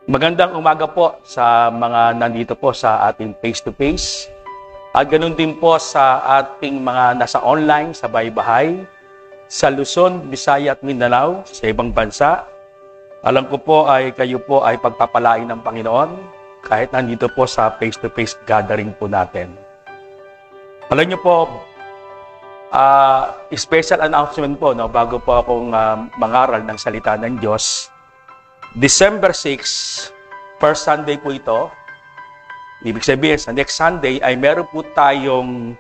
Magandang umaga po sa mga nandito po sa ating face-to-face. At ganun din po sa ating mga nasa online, sa bahay-bahay, sa Luzon, Visaya at Mindanao, sa ibang bansa. Alam ko po ay kayo po ay pagpapalain ng Panginoon kahit nandito po sa face-to-face gathering po natin. Alam niyo po, special announcement po bago po akong mangaral ng salita ng Diyos. December 6, first Sunday po ito. Ibig sabihin, sa next Sunday ay meron po tayong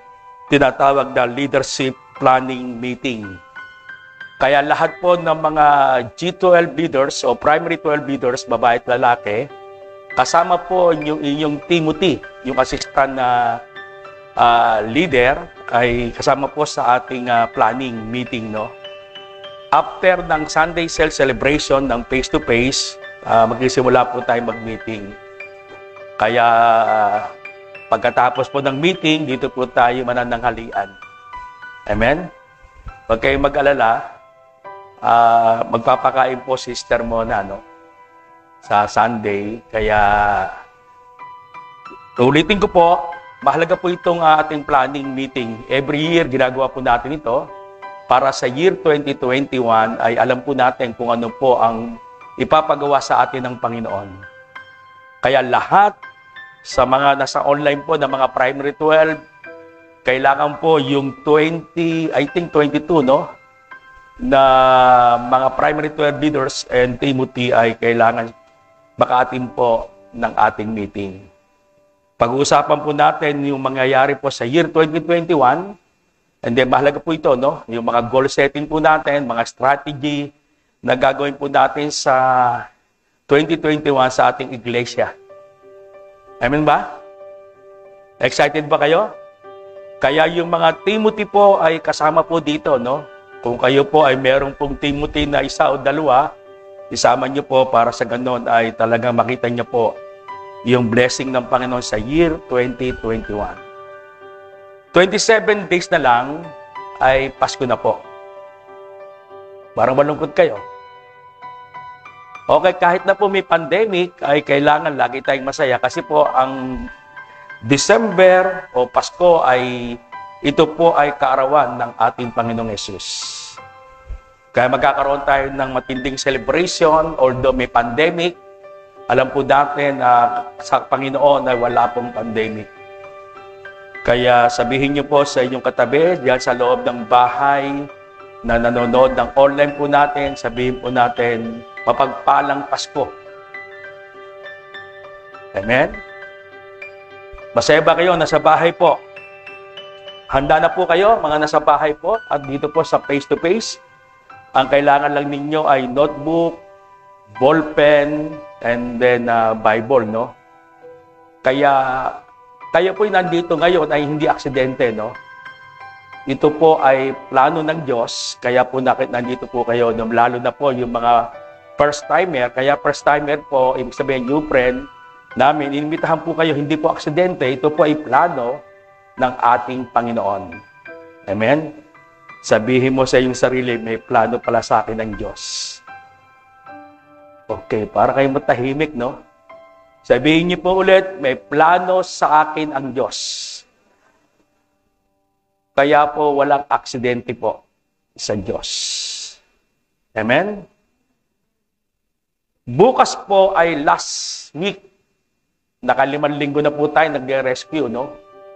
tinatawag na leadership planning meeting. Kaya lahat po ng mga G12 leaders o primary 12 leaders, babae at lalaki, kasama po yung inyong Timothy, yung assistant na leader, ay kasama po sa ating planning meeting, After ng Sunday Cell Celebration ng face-to-face, magsisimula po tayo mag-meeting. Kaya pagkatapos po ng meeting, dito po tayo manananghalian. Amen? Huwag kayong mag-alala, magpapakain po Sister Mona sa Sunday. Kaya ulitin ko po, mahalaga po itong ating planning meeting. Every year, ginagawa po natin ito. Para sa year 2021 ay alam po natin kung ano po ang ipapagawa sa atin ng Panginoon. Kaya lahat sa mga nasa online po na mga primary 12, kailangan po yung 22, na mga primary 12 leaders and Timothy ay kailangan makaatin po ng ating meeting. Pag-uusapan po natin yung mangyayari po sa year 2021. And then, mahalaga po ito, yung mga goal setting po natin, mga strategy na gagawin po natin sa 2021 sa ating iglesia. Amen ba? Excited ba kayo? Kaya yung mga Timothy po ay kasama po dito, Kung kayo po ay meron pong Timothy na isa o dalawa, isama nyo po para sa ganon ay talagang makita nyo po yung blessing ng Panginoon sa year 2021. 27 days na lang ay Pasko na po. Parang malungkot kayo. Okay, kahit na po may pandemic, ay kailangan lagi tayong masaya kasi po ang December o Pasko ay ito po ay kaarawan ng ating Panginoong Yesus. Kaya magkakaroon tayo ng matinding celebration, although may pandemic, alam po natin sa Panginoon ay wala pong pandemic. Kaya sabihin niyo po sa inyong katabi, diyan sa loob ng bahay, na nanonood ng online po natin, sabihin po natin, mapagpalang Pasko. Amen? Masaya ba kayo? Nasa bahay po. Handa na po kayo, mga nasa bahay po, at dito po sa face-to-face. Ang kailangan lang ninyo ay notebook, ballpen, and then Bible, Kaya tayo po'y nandito ngayon ay hindi aksidente, Ito po ay plano ng Diyos, kaya po nandito po kayo, lalo na po yung mga first-timer. Kaya first-timer po, ibig sabihin new friend namin, inimbitahan po kayo, hindi po aksidente, ito po ay plano ng ating Panginoon. Amen? Sabihin mo sa iyong sarili, may plano pala sa akin ng Diyos. Okay, para kayo matahimik, Sabihin niyo po ulit, may plano sa akin ang Diyos. Kaya po walang aksidente po sa Diyos. Amen? Bukas po ay last week. Naka-5 linggo na po tayo nag-rescue,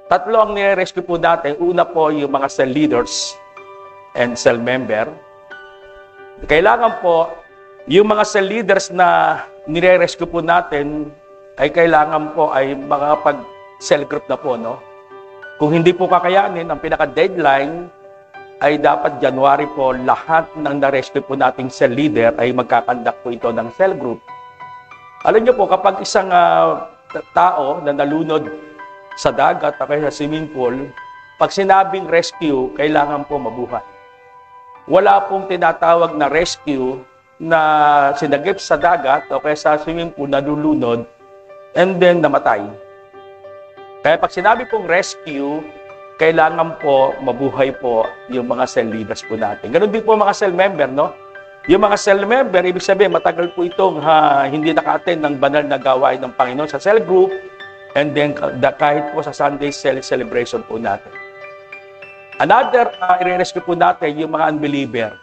Tatlo ang nire-rescue po natin. Una po yung mga cell leaders and cell member. Kailangan po, yung mga cell leaders na nire-rescue po natin, ay kailangan po ay makapag-cell group na po, Kung hindi po kakayanin, ang pinaka-deadline ay dapat January po, lahat ng na-rescue po nating cell leader ay magkakandak po ito ng cell group. Alam niyo po, kapag isang tao na nalunod sa dagat o sa swimming pool, pag sinabing rescue, kailangan po mabuhay. Wala pong tinatawag na rescue na sinagip sa dagat o kaya sa swimming pool, nalulunod, and then namatay. Kaya pag sinabi pong rescue, kailangan po mabuhay po yung mga cell leaders po natin. Ganun din po mga cell member, Yung mga cell member, ibig sabihin, matagal po itong hindi naka-attend ng banal na gawain ng Panginoon sa cell group, and then kahit po sa Sunday cell celebration po natin. Another, i-rescue po natin yung mga unbeliever.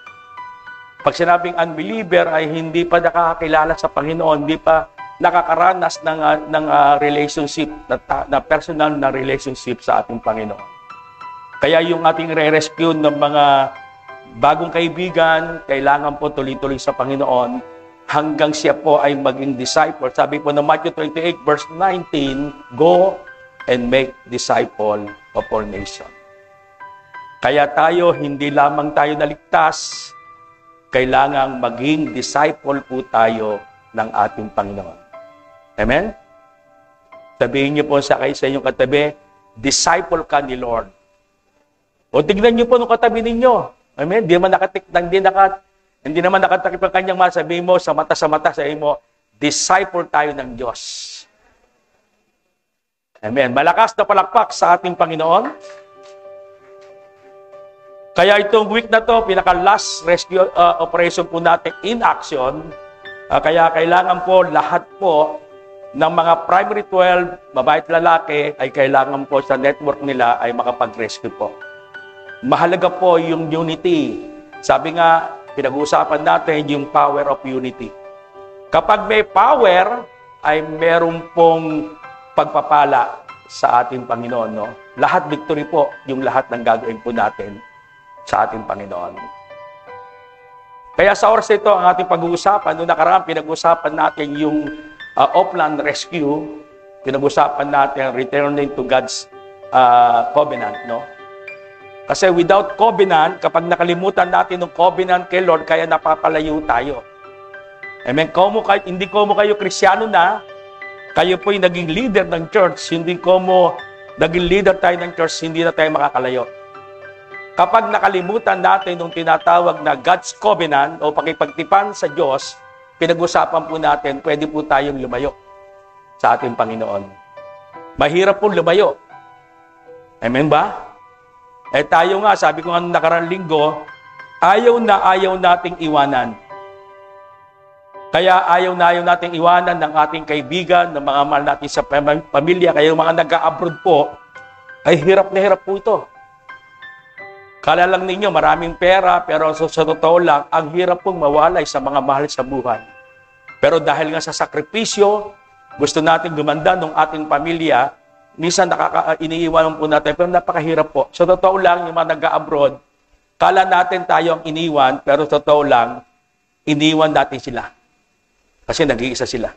Pag sinabing unbeliever ay hindi pa nakakakilala sa Panginoon, hindi pa nakakaranas ng relationship, na personal na relationship sa ating Panginoon. Kaya yung ating re-rescue ng mga bagong kaibigan, kailangan po tuloy-tuloy sa Panginoon hanggang siya po ay maging disciple. Sabi po ng Matthew 28 verse 19, go and make disciple of all nations. Kaya tayo, hindi lamang tayo naligtas, kailangang maging disciple po tayo ng ating Panginoon. Amen? Sabihin niyo po sa inyong katabi, disciple ka ni Lord. O tignan niyo po nung katabi ninyo. Amen? Hindi naman nakatakip ang kanyang mahal. Sabihin mo, sa mata, sabihin mo, disciple tayo ng Diyos. Amen. Malakas na palakpak sa ating Panginoon. Kaya itong week na to, pinaka-last rescue operation po natin in action. Kaya kailangan po, lahat po ng mga primary 12, babae at lalaki, ay kailangan po sa network nila ay makapag-rescue po. Mahalaga po yung unity. Sabi nga, pinag-uusapan natin yung power of unity. Kapag may power, ay meron pong pagpapala sa ating Panginoon. No? Lahat victory po, yung lahat ng gagawin po natin sa ating Panginoon. Kaya sa oras ito, ang ating pag-uusapan, noong nakaraan, pinag-uusapan natin yung Upland Rescue, pinag-uusapan natin returning to God's covenant, no? Kasi without covenant, kapag nakalimutan natin ng covenant kay Lord, kaya napapalayo tayo. Amen. Hindi ko mo kayo Krisyano na, kayo po'y naging leader ng church, hindi ko mo naging leader tayo ng church, hindi na tayo makakalayo. Kapag nakalimutan natin ng tinatawag na God's covenant o pakipagtipan sa Diyos, pinag-usapan po natin, pwede po tayong lumayo sa ating Panginoon. Mahirap po lumayo. Amen ba? Eh tayo nga, sabi ko nga nakarang linggo, ayaw nating iwanan. Kaya ayaw nating iwanan ng ating kaibigan, ng mga mahal natin sa pamilya, kaya yung mga nag-a-abroad po, ay hirap na hirap po ito. Kala lang ninyo, maraming pera, pero sa totoo lang, ang hirap pong mawalay sa mga mahal sa buhay. Pero dahil nga sa sakripisyo, gusto natin gumanda ng ating pamilya, minsan iniiwanan po natin, pero napakahirap po. Sa totoo lang, yung mga nag-a-abroad, kala natin tayo ang iniwan, pero sa totoo lang, iniwan natin sila. Kasi nag-iisa sila.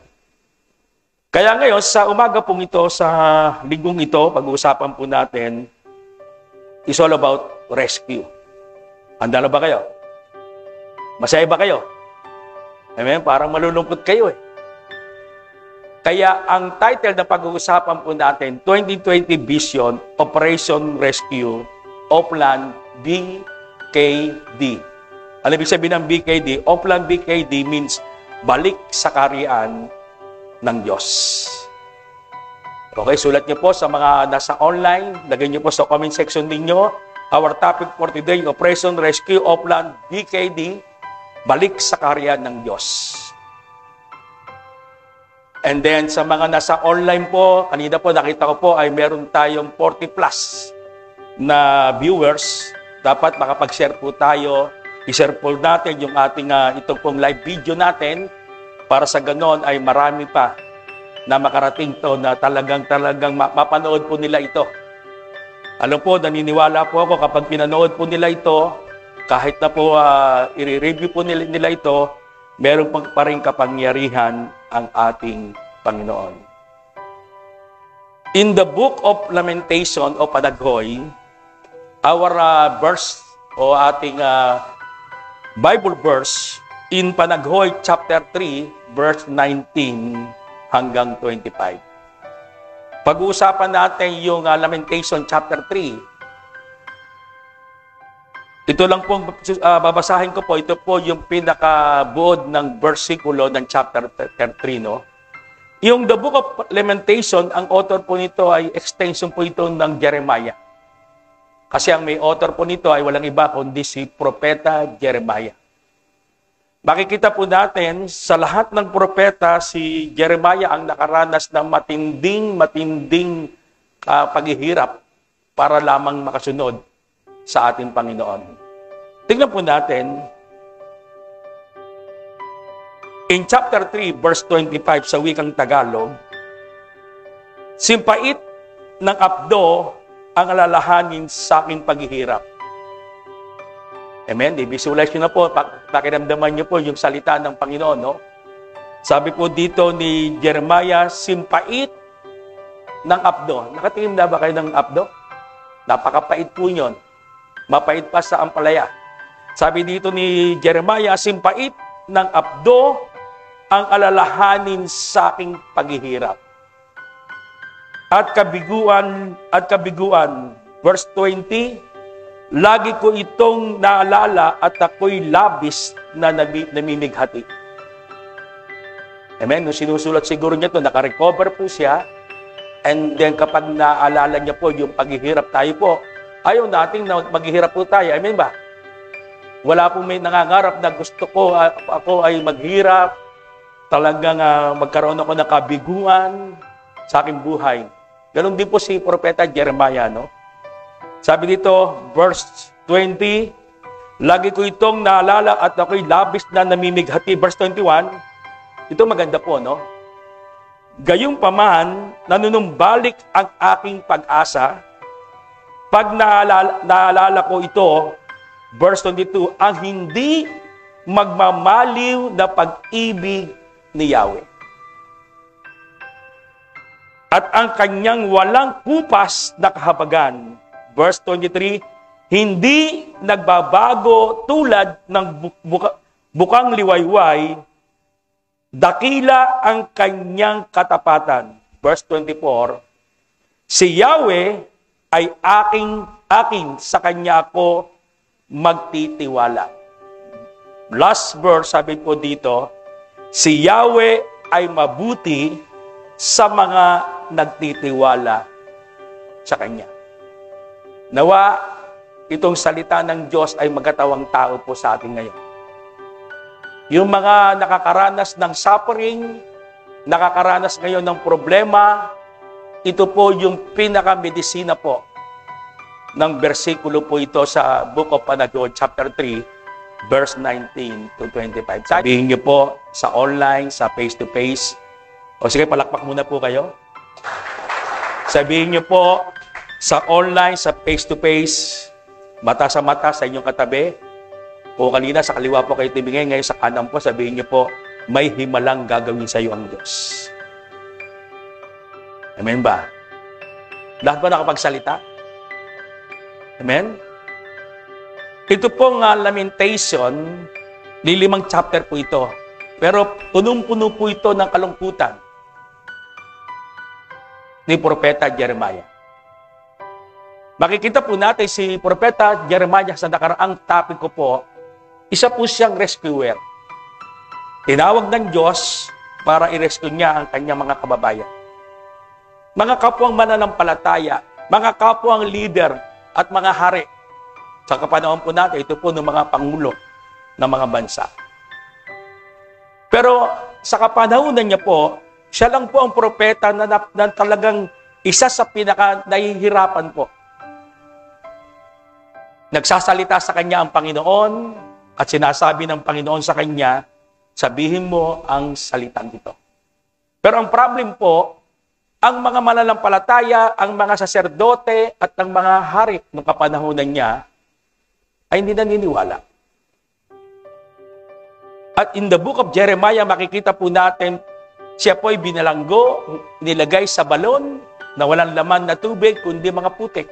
Kaya ngayon, sa umaga pong ito, sa linggong ito, pag-uusapan po natin, is all about rescue. Handa na ba kayo? Masaya ba kayo? Amen? Parang malulungkot kayo eh. Kaya ang title na pag-uusapan po natin, 2020 Vision, Operation Rescue, Upland BKD. Ano ibig sabihin ng BKD? Upland BKD means balik sa kaharian ng Diyos. Okay, sulat niyo po sa mga nasa online, lagay niyo po sa comment section ninyo. Our topic for today, Operation Rescue, Upland BKD, balik sa kaharian ng Diyos. And then sa mga nasa online po, kanina po nakita ko po ay meron tayong 40 plus na viewers. Dapat makapag-share po tayo. I-share po natin yung ating itong pong live video natin para sa ganon ay marami pa na makarating to na talagang mapanood po nila ito. Alam po, naniniwala po ako kapag pinanood po nila ito, kahit na po i-review po nila ito, meron pa rin kapangyarihan ang ating Panginoon. In the book of Lamentation o Panaghoy, our verse o ating Bible verse in Panaghoy chapter 3, verse 19 hanggang 25. Pag-uusapan natin yung Lamentation chapter 3. Ito lang pong babasahin ko po. Ito po yung pinakabuod ng versikulo ng chapter 3, no? Yung the book of Lamentation, ang author po nito ay extension po ito ng Jeremiah. Kasi ang may author po nito ay walang iba kundi si Propeta Jeremiah. Makikita po natin sa lahat ng propeta, si Jeremiah ang nakaranas ng matinding paghihirap para lamang makasunod sa ating Panginoon. Tingnan po natin, in chapter 3, verse 25 sa wikang Tagalog, simpait ng abdo ang alalahanin sa aking paghihirap. Amen? I-visualize nyo na po, pakiramdaman nyo po yung salita ng Panginoon, no? Sabi po dito ni Jeremiah, simpait ng abdo. Nakatingin na ba kayo ng abdo? Napakapait po yun. Mapait pa sa ampalaya. Sabi dito ni Jeremiah, simpait ng abdo ang alalahanin sa aking paghihirap. At kabiguan, verse 20, lagi ko itong naalala at ako'y labis na namimighati. Amen? Nung sinusulat siguro niya ito, nakarecover po siya. And then kapag naalala niya po yung paghihirap, tayo po, ayaw natin na maghihirap po tayo. Amen ba? Wala po may nangangarap na gusto ko, ako ay maghirap, talagang magkaroon ako ng kabiguan sa aking buhay. Ganon din po si Propeta Jeremiah, no? Sabi dito, verse 20, lagi ko itong naalala at ako'y labis na namimighati. Verse 21, ito maganda po, no? Gayunpaman, nanunumbalik ang aking pag-asa. Pag naalala ko ito, verse 22, ang hindi magmamaliw na pag-ibig ni Yahweh. At ang kanyang walang kupas na kahabagan. Verse 23, hindi nagbabago tulad ng bukang liwayway, dakila ang kanyang katapatan. Verse 24, si Yahweh ay akin, sa kanya ako magtitiwala. Last verse, sabi po dito, si Yahweh ay mabuti sa mga nagtitiwala sa kanya. Nawa, itong salita ng Diyos ay magkatawang tao po sa atin ngayon. Yung mga nakakaranas ng suffering, nakakaranas ngayon ng problema, ito po yung pinakamedisina po ng bersikulo po ito sa Book of Panagot, chapter 3, verse 19 to 25. Sabihin niyo po sa online, sa face-to-face, o sige, palakpak muna po kayo. Sabihin niyo po, sa online, sa face-to-face, mata sa mata sa inyong katabi, o kanina sa kaliwa po kayo tibingay, ngayon sa kanan po, sabihin niyo po, may himalang gagawin sa iyo ang Diyos. Amen ba? Lahat ba nakapagsalita? Amen? Ito pong lamentation, 5 chapter po ito. Pero punong-puno po ito ng kalungkutan ni Propeta Jeremiah. Makikita po natin si Propeta Jeremiah sa nakaraang topic ko po, isa po siyang rescuer. Tinawag ng Diyos para i-rescue niya ang kanyang mga kababayan. Mga kapwang mananampalataya, mga kapwang leader at mga hari. Sa kapanahon po natin, ito po ng mga pangulo ng mga bansa. Pero sa kapanahonan niya po, siya lang po ang propeta na talagang isa sa pinaka-nahihirapan po. Nagsasalita sa kanya ang Panginoon at sinasabi ng Panginoon sa kanya, sabihin mo ang salitang ito. Pero ang problem po, ang mga mananampalataya, ang mga saserdote at ang mga hari ng kapanahonan niya ay hindi naniniwala. At in the book of Jeremiah, makikita po natin, siya po ay binalanggo, nilagay sa balon na walang laman na tubig, kundi mga putik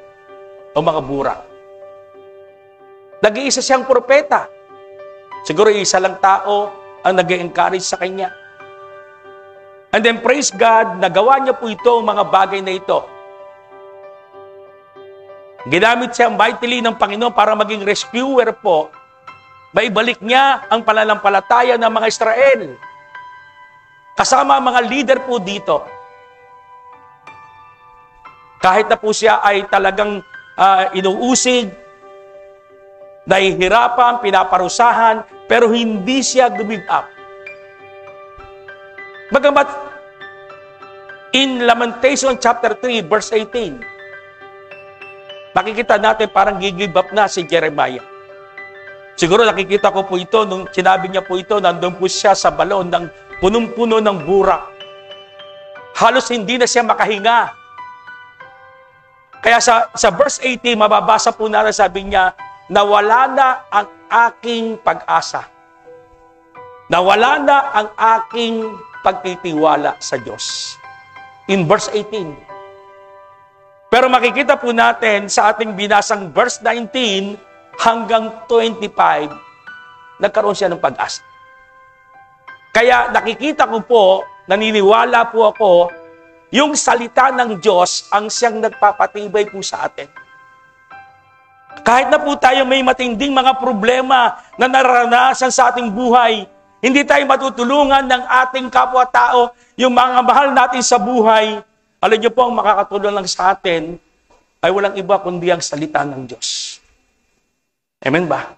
o mga burak. Nag-iisa siyang propeta. Siguro isa lang tao ang nag-encourage sa kanya. And then praise God, nagawa niya po ito, mga bagay na ito. Ginamit siya mightily ng Panginoon para maging rescuer po. Maibalik niya ang pananampalataya ng mga Israel. Kasama ang mga leader po dito. Kahit na po siya ay talagang inuusig, nahihirapan, pinaparusahan, pero hindi siya give up. Bagamat in Lamentation chapter 3, verse 18, makikita natin parang give up na si Jeremiah. Siguro nakikita ko po ito, nung sinabi niya po ito, nandun po siya sa balon ng punong-puno ng burak. Halos hindi na siya makahinga. Kaya sa verse 18, mababasa po natin, sabi niya, nawala na ang aking pag-asa. Nawala na ang aking pagtitiwala sa Diyos. In verse 18. Pero makikita po natin sa ating binasang verse 19 hanggang 25, nagkaroon siya ng pag-asa. Kaya nakikita ko po, naniniwala po ako, yung salita ng Diyos ang siyang nagpapatibay po sa atin. Kahit na po tayo may matinding mga problema na naranasan sa ating buhay, hindi tayo matutulungan ng ating kapwa-tao, yung mga mahal natin sa buhay. Alam niyo po, ang makakatulong lang sa atin ay walang iba kundi ang salita ng Diyos. Amen ba?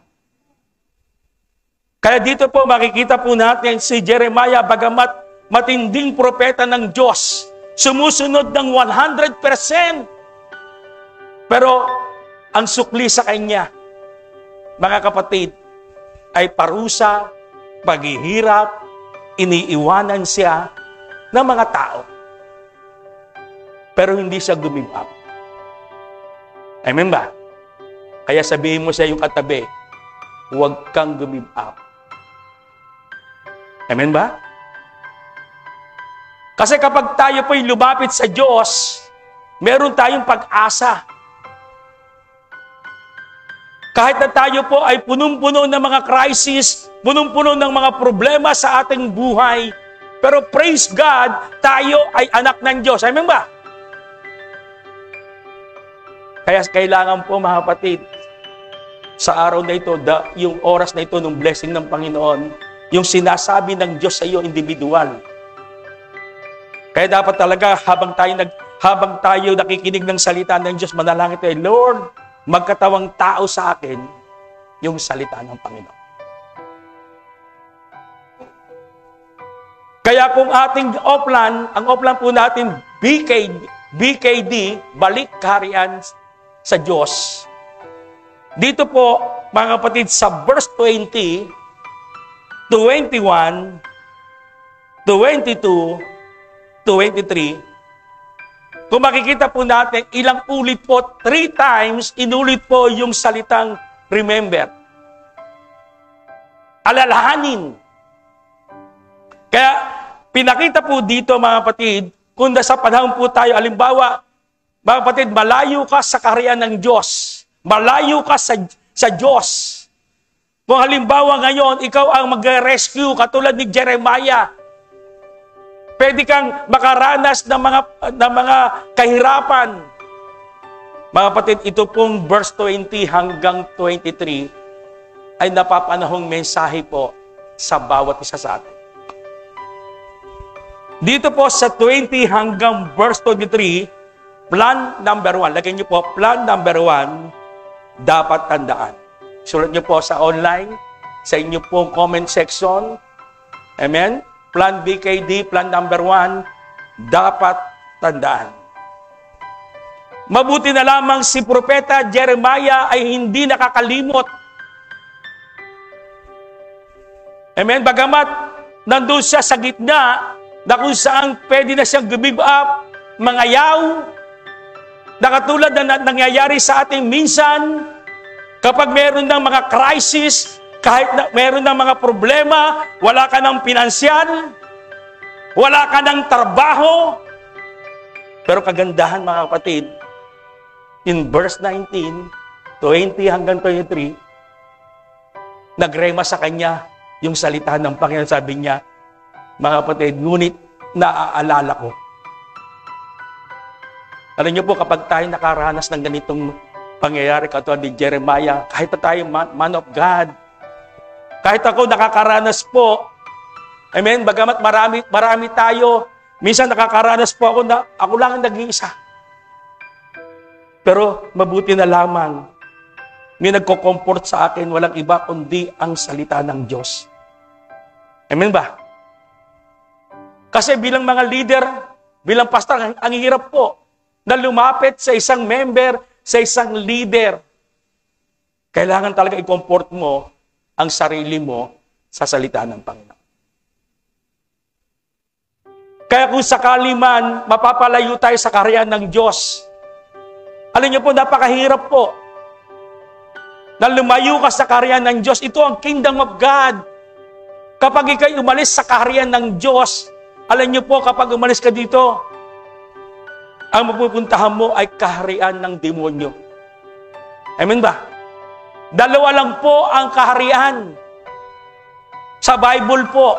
Kaya dito po makikita po natin si Jeremiah, bagamat matinding propeta ng Diyos, sumusunod ng 100%. Pero ang sukli sa kanya, mga kapatid, ay parusa, paghihirap, iniiwanan siya ng mga tao. Pero hindi siya give up. Amen ba? Kaya sabihin mo sa iyong katabi, huwag kang give up. Amen ba? Kasi kapag tayo po'y lumapit sa Diyos, meron tayong pag-asa. Kahit na tayo po ay punong-puno ng mga crisis, punong-puno ng mga problema sa ating buhay, pero praise God, tayo ay anak ng Diyos. Amen ba? Kaya kailangan po, mga kapatid, sa araw na ito, yung oras na ito, ng blessing ng Panginoon, yung sinasabi ng Diyos sa iyo individual. Kaya dapat talaga, habang tayo nakikinig ng salita ng Diyos, manalangin tayo, Lord, magkatawang tao sa akin yung salita ng Panginoon. Kaya kung ating ang offline po natin, BKD, balik kaharian sa Diyos. Dito po, mga kapatid, sa verse 20, 21, 22, 23, kung makikita po natin, ilang ulit po, 3 times, inulit po yung salitang remember. Alalahanin. Kaya, pinakita po dito, mga kapatid, kung nasa panahon po tayo, alimbawa, mga kapatid, malayo ka sa kaharian ng Diyos. Malayo ka sa Diyos. Kung halimbawa ngayon, ikaw ang mag-rescue, katulad ni Jeremiah, pwede kang makaranas ng mga kahirapan. Mga kapatid, ito pong verse 20 hanggang 23 ay napapanahong mensahe po sa bawat isa sa atin. Dito po sa 20 hanggang verse 23, plan number 1. Lagyan niyo po, plan number 1, dapat tandaan. Sulat niyo po sa online, sa inyo pong comment section. Amen? Plan BKD, plan number 1, dapat tandaan. Mabuti na lamang si Propeta Jeremiah ay hindi nakakalimot. Amen? Bagamat nandun siya sa gitna na kung saan pwede na siyang give up, mangayaw, na katulad na nangyayari sa ating minsan, kapag meron ng mga crisis, kahit na meron ng mga problema, wala ka ng pinansyal, wala ka ng trabaho. Pero kagandahan, mga kapatid, in verse 19, 20 hanggang 23, nagrema sa kanya yung salita ng Panginoon. Sabi niya, mga kapatid, ngunit naaalala ko. Alam niyo po, kapag tayo nakaranas ng ganitong pangyayari katulad ni Jeremiah, kahit na tayo man of God, kahit ako nakakaranas po, amen, bagamat marami tayo, minsan nakakaranas po ako na ako lang ang nag-iisa. Pero mabuti na lamang may nagko-comfort sa akin, walang iba kundi ang salita ng Diyos. Amen ba? Kasi bilang mga leader, bilang pastor, ang hirap po na lumapit sa isang member, sa isang leader. Kailangan talaga i-comfort mo ang sarili mo sa salita ng Panginoon. Kaya kung sakali man, mapapalayo tayo sa kaharian ng Diyos, alam niyo po, napakahirap po na lumayo ka sa kaharian ng Diyos. Ito ang kingdom of God. Kapag ikay umalis sa kaharian ng Diyos, alam niyo po, kapag umalis ka dito, ang mapupuntahan mo ay kaharian ng demonyo. Amen ba? Dalawa lang po ang kaharian. Sa Bible po,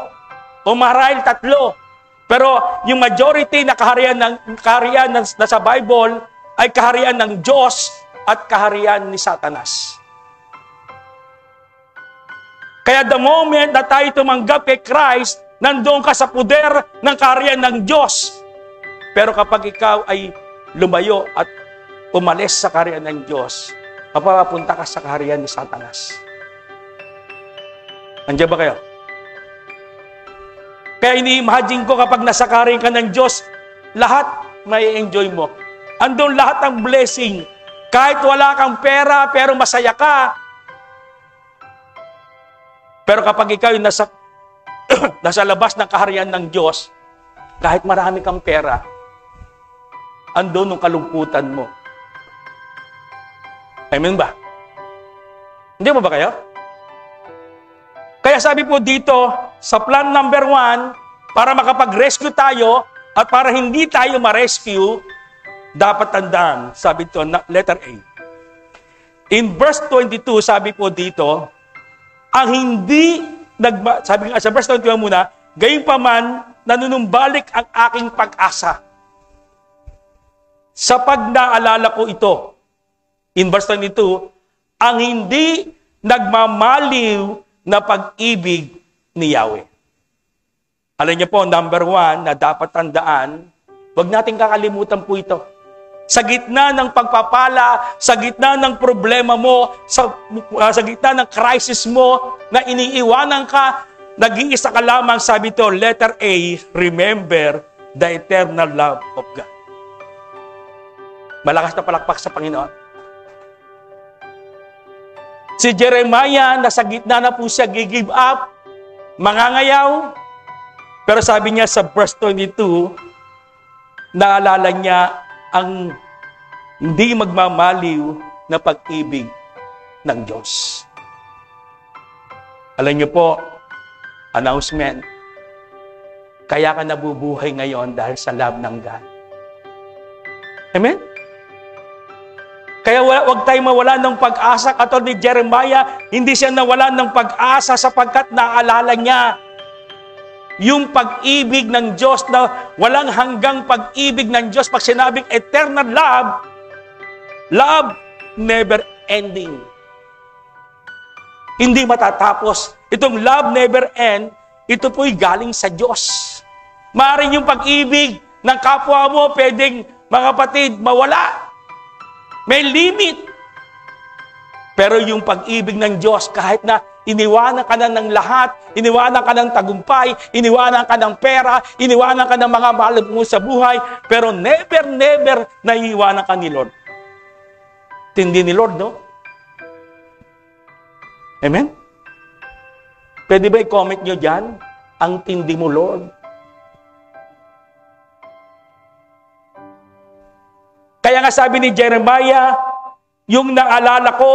umarahil 3. Pero yung majority na kaharian na sa Bible ay kaharian ng Diyos at kaharian ni Satanas. Kaya the moment na tayo tumanggap kay Christ, nandoon ka sa puder ng kaharian ng Diyos. Pero kapag ikaw ay lumayo at umalis sa kaharian ng Diyos, mapapunta ka sa kaharian ni Satanas. Andiyan ba kayo? Kaya ini-imagine ko kapag nasa kaharian ka ng Diyos, lahat may enjoy mo. Andun lahat ng blessing. Kahit wala kang pera, pero masaya ka. Pero kapag ikaw yung nasa labas ng kaharian ng Diyos, kahit marami kang pera, andun ang kalungkutan mo. Amen ba? Hindi mo ba kayo? Kaya sabi po dito, sa plan number 1, para makapag-rescue tayo at para hindi tayo ma-rescue, dapat tandaan, sabi ito, letter A. In verse 22, sabi po dito, ang hindi, sabi nga sa verse 21 muna, gayunpaman, nanunumbalik ang aking pag-asa. Sa pag-naalala ko ito, in verse 22, ang hindi nagmamaliw na pag-ibig ni Yahweh. Alam niyo po, number 1 na dapat tandaan, huwag natin kakalimutan po ito. Sa gitna ng pagpapala, sa gitna ng problema mo, sa gitna ng crisis mo, na iniiwanan ka, nag-iisa ka lamang, sabi ito, letter A, remember the eternal love of God. Malakas na palakpak sa Panginoon. Si Jeremiah, nasa gitna na po siya, give up, mangangayaw, pero sabi niya sa verse 22, naalala niya ang hindi magmamaliw na pag-ibig ng Diyos. Alam niyo po, announcement, kaya ka nabubuhay ngayon dahil sa love ng God. Amen? Kaya wag tayo mawala ng pag-asa. Katulad ni Jeremiah, hindi siya nawala ng pag-asa sapagkat naalala niya yung pag-ibig ng Diyos na walang hanggang pag-ibig ng Diyos. Pag sinabing eternal love, love never ending. Hindi matatapos. Itong love never end, ito po'y galing sa Diyos. Maaaring yung pag-ibig ng kapwa mo, pwedeng mga kapatid, mawala. May limit. Pero yung pag-ibig ng Diyos, kahit na iniwanan ka na ng lahat, iniwanan ka ng tagumpay, iniwanan ka ng pera, iniwanan ka ng mga mahal mo sa buhay, pero never naiiwanan ka ni Lord. Tindi ni Lord, no? Amen? Pwede ba i-comment nyo dyan? Ang tindi mo, Lord. Kaya nga sabi ni Jeremiah, yung naalala ko,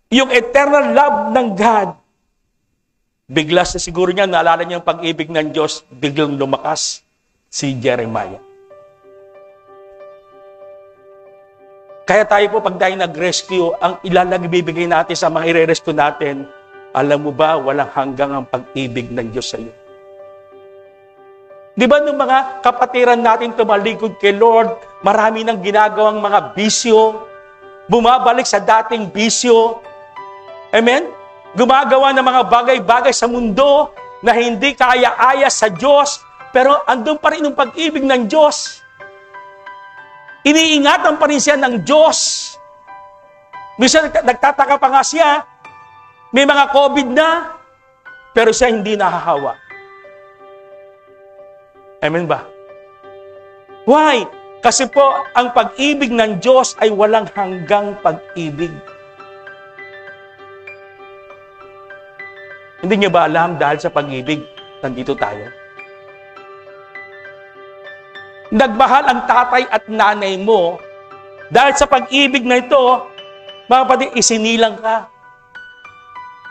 yung eternal love ng God, bigla sa siguro niya, naalala niya yung pag-ibig ng Diyos, biglang lumakas si Jeremiah. Kaya tayo po, pag tayo nag-rescue, ang ilalagay natin sa mga i-rescue natin, alam mo ba, walang hanggang ang pag-ibig ng Diyos sa iyo. Di ba nung mga kapatiran natin tumalikod kay Lord, marami nang ginagawang mga bisyo, bumabalik sa dating bisyo, amen? Gumagawa ng mga bagay-bagay sa mundo na hindi kaya-aya sa Diyos, pero andun pa rin yung pag-ibig ng Diyos. Iniingatan pa rin siya ng Diyos. Minsan nagtataka pa nga siya, may mga COVID na, pero siya hindi nahahawa. Amen ba? Why? Kasi po, ang pag-ibig ng Diyos ay walang hanggang pag-ibig. Hindi niyo ba alam dahil sa pag-ibig, nandito tayo? Nagmahal ang tatay at nanay mo, dahil sa pag-ibig na ito, mga kapatid, isinilang ka.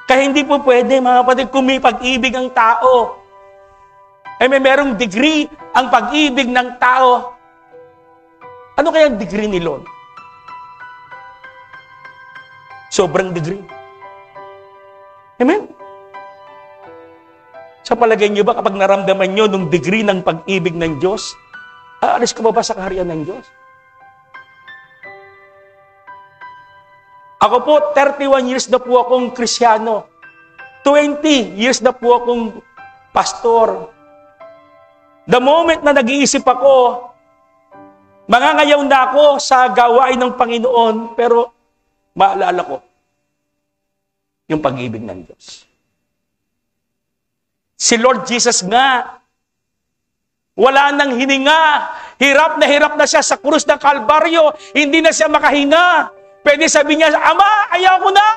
Kaya hindi po pwede, mga kapatid, kung may pag-ibig ang tao, ay may merong degree ang pag-ibig ng tao. Ano kaya ang degree ni Lord? Sobrang degree. Amen? Sa palagay niyo ba, kapag naramdaman niyo nung degree ng pag-ibig ng Diyos, aalis ka ba sa kaharian ng Diyos? Ako po, 31 years na po akong Krisyano. 20 years na po akong pastor. The moment na nag-iisip ako, mangangayaw na ako sa gawain ng Panginoon, pero maalala ko yung pag-ibig ng Diyos. Si Lord Jesus nga, wala nang hininga. Hirap na siya sa krus ng Kalbaryo. Hindi na siya makahinga. Pwede sabihin niya, Ama, ayaw ko na!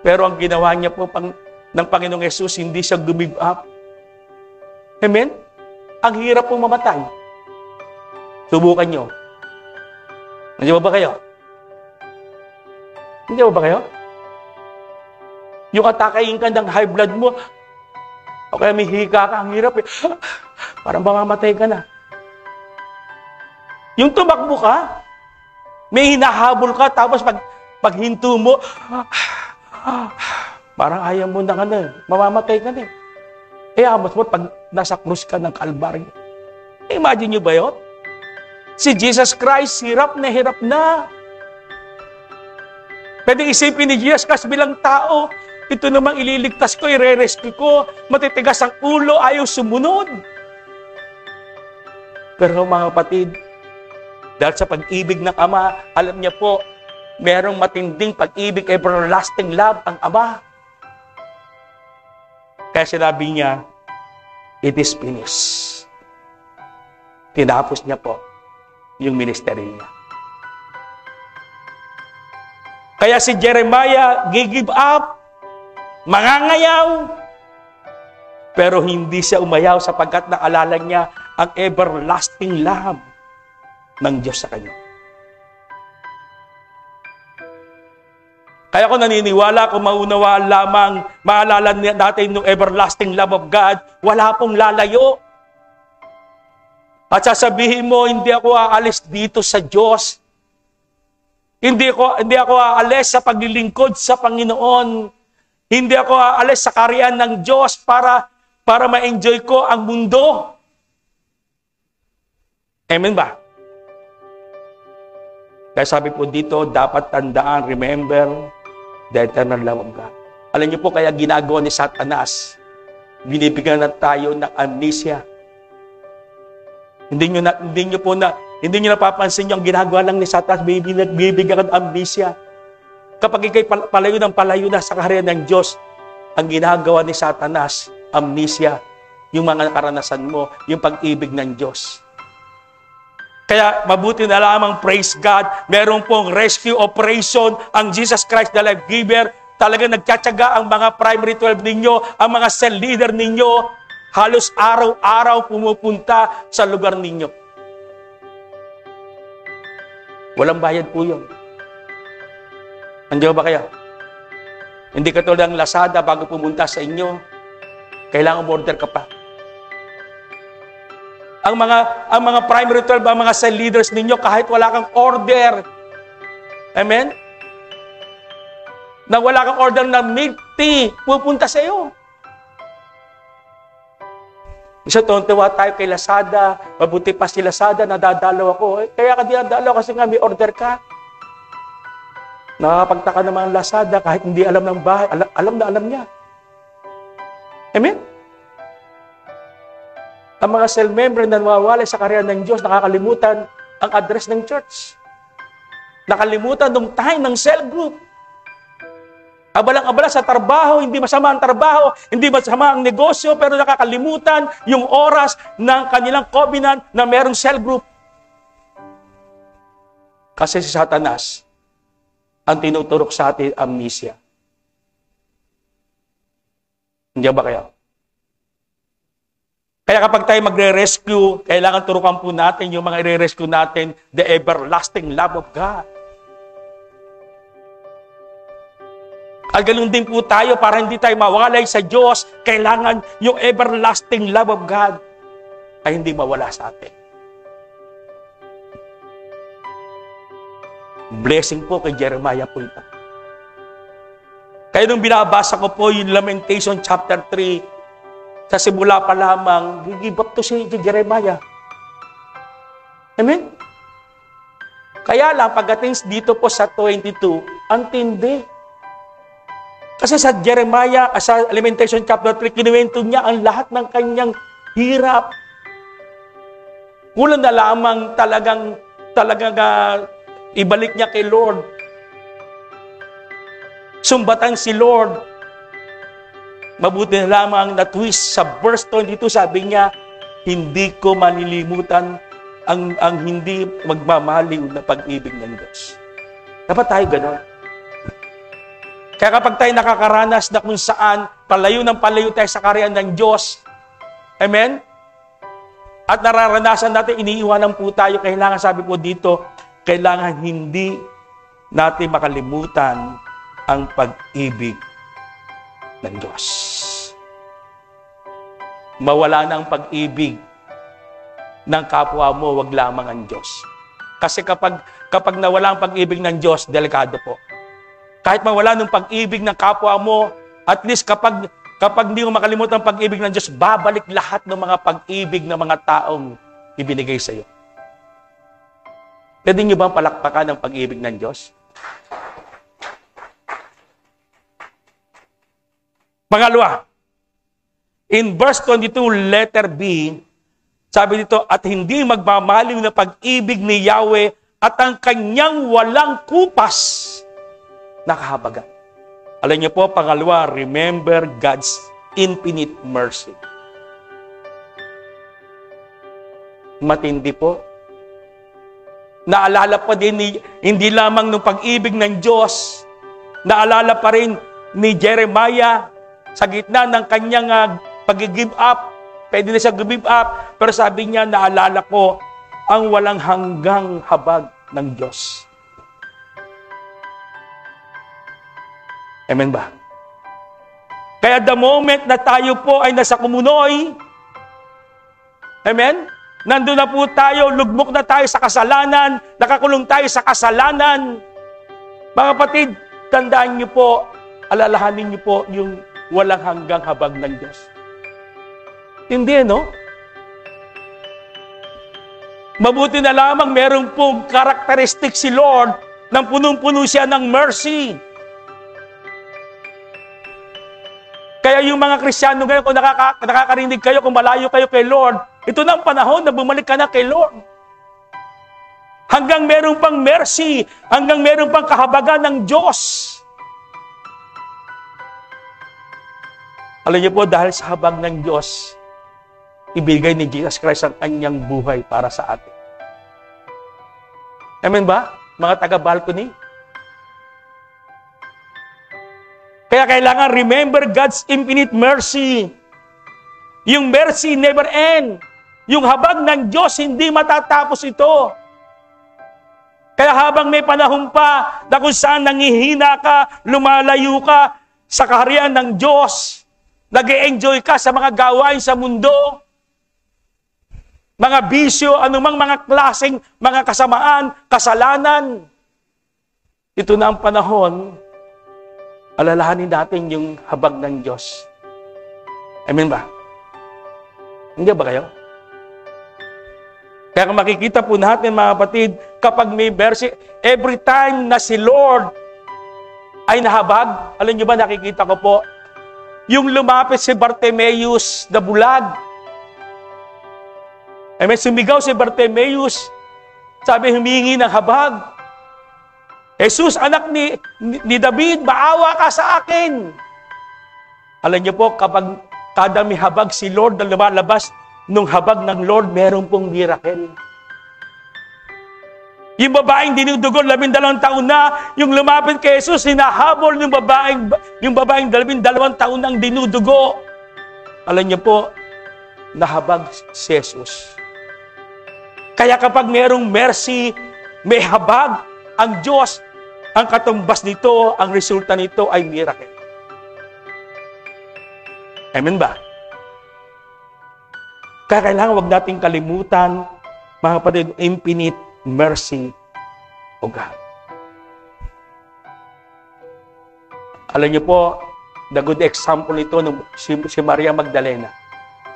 Pero ang ginawa niya po ng Panginoong Yesus, hindi siya give up. Amen? Ang hirap pong mamatay. Subukan nyo. Nandiyan ba kayo? Nandiyan ba kayo? Yung atakayin ka ng high blood mo, o kaya may hika ka, ang hirap eh. Parang mamamatay ka na. Yung tumakbo ka, may hinahabol ka, tapos pag hinto mo, parang ayaw mo na ka na, mamamatay ka na. Amos mo pag nasa krus ka ng Kalbaryo. Imagine nyo ba yun? Si Jesus Christ, hirap na. Pwede isipin ni Jesus Christ bilang tao, ito namang ililigtas ko, ire-rescue ko, matitigas ang ulo, ayaw sumunod. Pero mga kapatid, dahil sa pag-ibig ng Ama, alam niya po, merong matinding pag-ibig, everlasting love ang Ama. Kaya sinabi niya, it is finished. Tinapos niya po yung ministry niya. Kaya si Jeremiah, give up, mangangayaw, pero hindi siya umayaw sapagkat naalala niya ang everlasting love ng Diyos sa kanya. Kaya ako naniniwala kung maunawaan lamang, maalala natin yung everlasting love of God, wala pong lalayo. At sasabihin mo, hindi ako aalis dito sa Diyos. Hindi ako aalis sa paglilingkod sa Panginoon. Hindi ako aalis sa kaharian ng Diyos para ma-enjoy ko ang mundo. Amen ba? Kaya sabi po dito, dapat tandaan, remember the eternal love of God. Alam niyo po, kaya ginagawa ni Satanas, binibigyan na tayo ng amnesia. Hindi niyo napapansin yung ginagawa lang ni Satanas, bibigyan ka ng amnesia. Kapag ikay palayo na sa kaharian ng Diyos, ang ginagawa ni Satanas, amnesia, yung mga karanasan mo, yung pag-ibig ng Diyos. Kaya mabuti na lamang, praise God, meron pong rescue operation ang Jesus Christ the Life Giver. Talaga nagtsatsaga ang mga primary 12 ninyo, ang mga cell leader ninyo, halos araw-araw pumupunta sa lugar ninyo. Walang bayad po yun. Andiyo ba kayo? Hindi katulad ng Lazada, bago pumunta sa inyo, kailangan order ka pa. Ang mga primary 12, ang mga cell leaders ninyo, kahit wala kang order, amen? Na wala kang order na milk tea, pupunta sa iyo. Isa tuwa tayo kay Lazada, mabuti pa si Lazada, nadadalaw ako. Kaya ka dinadalaw kasi nga may order ka. Nakakapagtaka naman ang Lazada, kahit hindi alam ng bahay, alam na alam niya. Amen? Ang mga cell member na nawawala sa kaharian ng Diyos, nakakalimutan ang address ng church. Nakalimutan nung time ng cell group. Abalang-abala sa trabaho, hindi masama ang trabaho, hindi masama ang negosyo, pero nakakalimutan yung oras ng kanilang covenant na merong cell group. Kasi si Satanas, ang tinuturok sa atin, amnesia. Hindi ba kaya? Kaya kapag tayo magre-rescue, kailangan turukan po natin yung mga i-rescue natin, the everlasting love of God. At ganun din po tayo, para hindi tayo mawalay sa Diyos, kailangan yung everlasting love of God ay hindi mawala sa atin. Blessing po kay Jeremiah po ito. Kaya nung binabasa ko po yung Lamentation chapter 3, sa simula pa lamang, give up to si Jeremiah. Amen? Kaya lang, pagdating dito po sa 22, ang tindi. Kasi sa Jeremiah, sa Lamentation chapter 3, kinuwento niya ang lahat ng kanyang hirap. Kulang na lamang talagang ibalik niya kay Lord. Sumbatan si Lord. Mabuti na lamang na twist sa verse 22, sabi niya, hindi ko malilimutan ang hindi magmamaliw na pag-ibig ng Diyos. Dapat tayo ganon. Kaya kapag tayo nakakaranas na kung saan palayo tayo sa kaharian ng Diyos, amen? At nararanasan natin, iniiwanan po tayo, kailangan, sabi po dito, kailangan hindi natin makalimutan ang pag-ibig ng Diyos. Mawala na ang pag-ibig ng kapwa mo, wag lamang ang Diyos. Kasi kapag nawala ang pag-ibig ng Diyos, delikado po. Kahit mawala ng pag-ibig ng kapwa mo, at least kapag hindi mo makalimutan ang pag-ibig ng Diyos, babalik lahat ng mga pag-ibig ng mga taong ibinigay sa iyo. Pwede niyo bang palakpakan ang pag-ibig ng Diyos? Pangalawa, in verse 22, letter B, sabi dito, at hindi magmamaliw na pag-ibig ni Yahweh at ang kanyang walang kupas na kahabagan. Alam niyo po, pangalawa, remember God's infinite mercy. Matindi po. Naalala pa din hindi lamang ng pag-ibig ng Diyos, naalala pa rin ni Jeremiah sa gitna ng kanyang pag-give up. Pwede na siya give up, pero sabi niya, naalala ko ang walang hanggang habag ng Diyos. Amen ba? Kaya the moment na tayo po ay nasa kumunoy, amen? Nandun na po tayo, lugmok na tayo sa kasalanan, nakakulong tayo sa kasalanan. Mga kapatid, tandaan niyo po, alalahanin niyo po yung walang hanggang habag ng Diyos. Hindi, no? Mabuti na lamang meron pong karakteristik si Lord nang punong-puno siya ng mercy. Kaya yung mga Kristiyano ngayon, kung nakakarinig kayo, kung malayo kayo kay Lord, ito na ang panahon na bumalik ka na kay Lord. Hanggang meron pang mercy, hanggang meron pang kahabagan ng Diyos. Alam niyo po, dahil sa habag ng Diyos, ibigay ni Jesus Christ ang kanyang buhay para sa atin. Amen ba? Mga taga-balcony? Kaya kailangan remember God's infinite mercy. Yung mercy never end. Yung habag ng Diyos, hindi matatapos ito. Kaya habang may panahon pa na kung saan nangihina ka, lumalayo ka sa kaharian ng Diyos, nag-e-enjoy ka sa mga gawain sa mundo, mga bisyo, anumang mga klaseng mga kasamaan, kasalanan, ito na ang panahon, alalahanin natin yung habag ng Diyos. Amen ba? Hindi ba kayo? Kaya kung makikita po natin, mga kapatid, kapag may mercy, every time na si Lord ay nahabag, alam niyo ba, nakikita ko po, yung lumapit si Bartimaeus na bulag. Amen, sumigaw si Bartimaeus, sabi, humingi ng habag. Jesus, anak ni David, maawa ka sa akin. Alam niyo po, kapag kada may habag si Lord na lumalabas, nung habag ng Lord, meron pong miracle. Yung babaeng dinudugo, 12 taon na, yung lumapit kay Jesus, hinahabol yung babaeng 12 taon nang dinudugo. Alam niyo po, nahabag si Jesus. Kaya kapag merong mercy, may habag, ang Diyos, ang katumbas nito, ang resulta nito ay miracle. Amen ba? Kaya kailangan wag nating kalimutan, mga kapatid, infinite mercy o God. Alam niyo po, the good example nito si Maria Magdalena.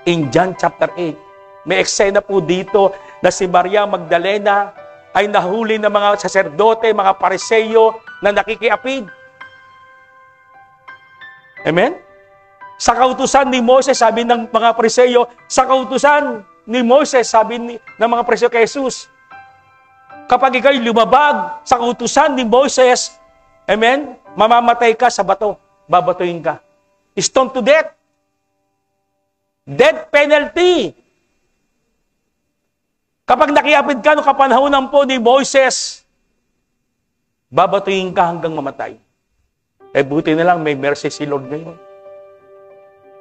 In John chapter 8, may eksena po dito na si Maria Magdalena ay nahuli ng mga saserdote, mga pariseyo na nakikiapid. Amen? Sa kautusan ni Moses, sabi ng mga pariseyo, sa kautusan ni Moses, sabi ng mga pariseyo kay Jesus, kapag ikaw'y lumabag sa kautusan ni Moses, amen, mamamatay ka sa bato, babatuin ka. Stone to death. Death penalty. Kapag nakiapid ka noong kapanahonan po ni Moses, babatuin ka hanggang mamatay. Buti na lang may mercy si Lord ngayon.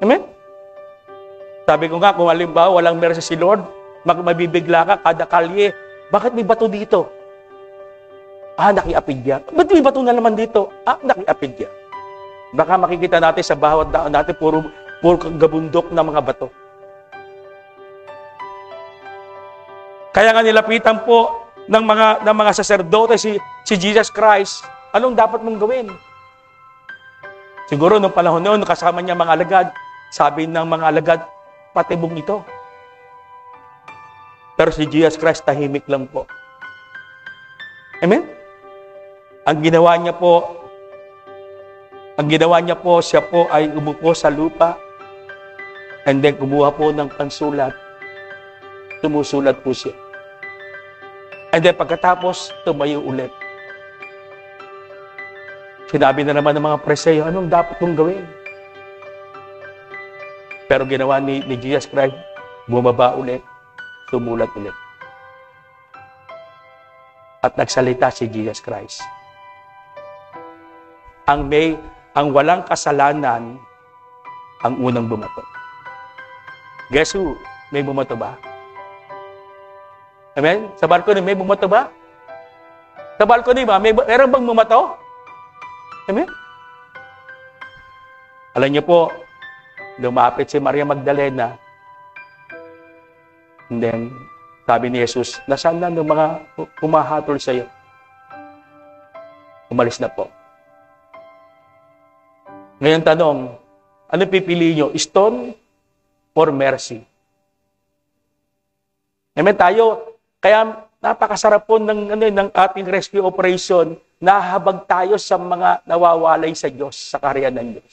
Amen? Sabi ko nga, kung halimbawa walang mercy si Lord, mabibigla ka kada kalye. Bakit may bato dito? Nakiapid yan. Ba't may bato na naman dito? Nakiapid yan. Baka makikita natin sa bawat daan natin, puro gabundok na mga bato. Kaya nga nilapitan po ng mga saserdote si Jesus Christ, anong dapat mong gawin? Siguro nung panahon noon, kasama niya mga alagad, sabi ng mga alagad, patibong ito. Pero si Jesus Christ, tahimik lang po. Amen? Ang ginawa niya po, siya po ay umupo sa lupa, and then kumuha po ng pansulat. Sumusulat po siya. And then pagkatapos, tumayo ulit. Sinabi na naman ng mga Pariseyo, anong dapat mong gawin? Pero ginawa ni Jesus Christ, bumaba ulit, sumulat ulit. At nagsalita si Jesus Christ. Ang walang kasalanan, ang unang bumato. Guess who? May bumato ba? Amen? Sa balcony, may bumato ba? Sa balcony ba? Meron bang bumato? Amen? Alam niyo po, lumapit si Maria Magdalena, and then, sabi ni Jesus, nasaan na ng mga humahatol sa iyo? Umalis na po. Ngayon tanong, ano pipili niyo? Stone or mercy? Amen tayo. Kaya napakasarap po ng ating rescue operation, nahabag tayo sa mga nawawalay sa Diyos, sa kaharian ng Diyos.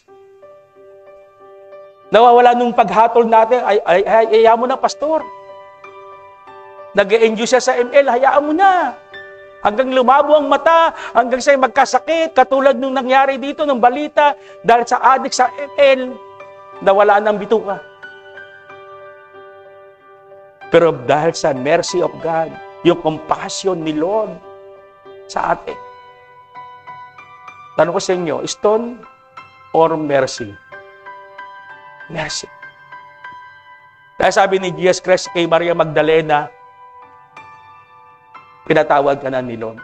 Nawawala nung paghatol natin, hayaan mo na, pastor. Nag-e-enjoy siya sa ML, hayaan mo na. Hanggang lumabo ang mata, hanggang siya magkasakit, katulad nung nangyari dito, ng balita, dahil sa adik sa ML, nawala ng bituka. Pero dahil sa mercy of God, yung compassion ni Lord sa atin. Tanong ko sa inyo, stone or mercy? Mercy. Kaya sabi ni Jesus Christ kay Maria Magdalena, pinatawag ka na ni Lord.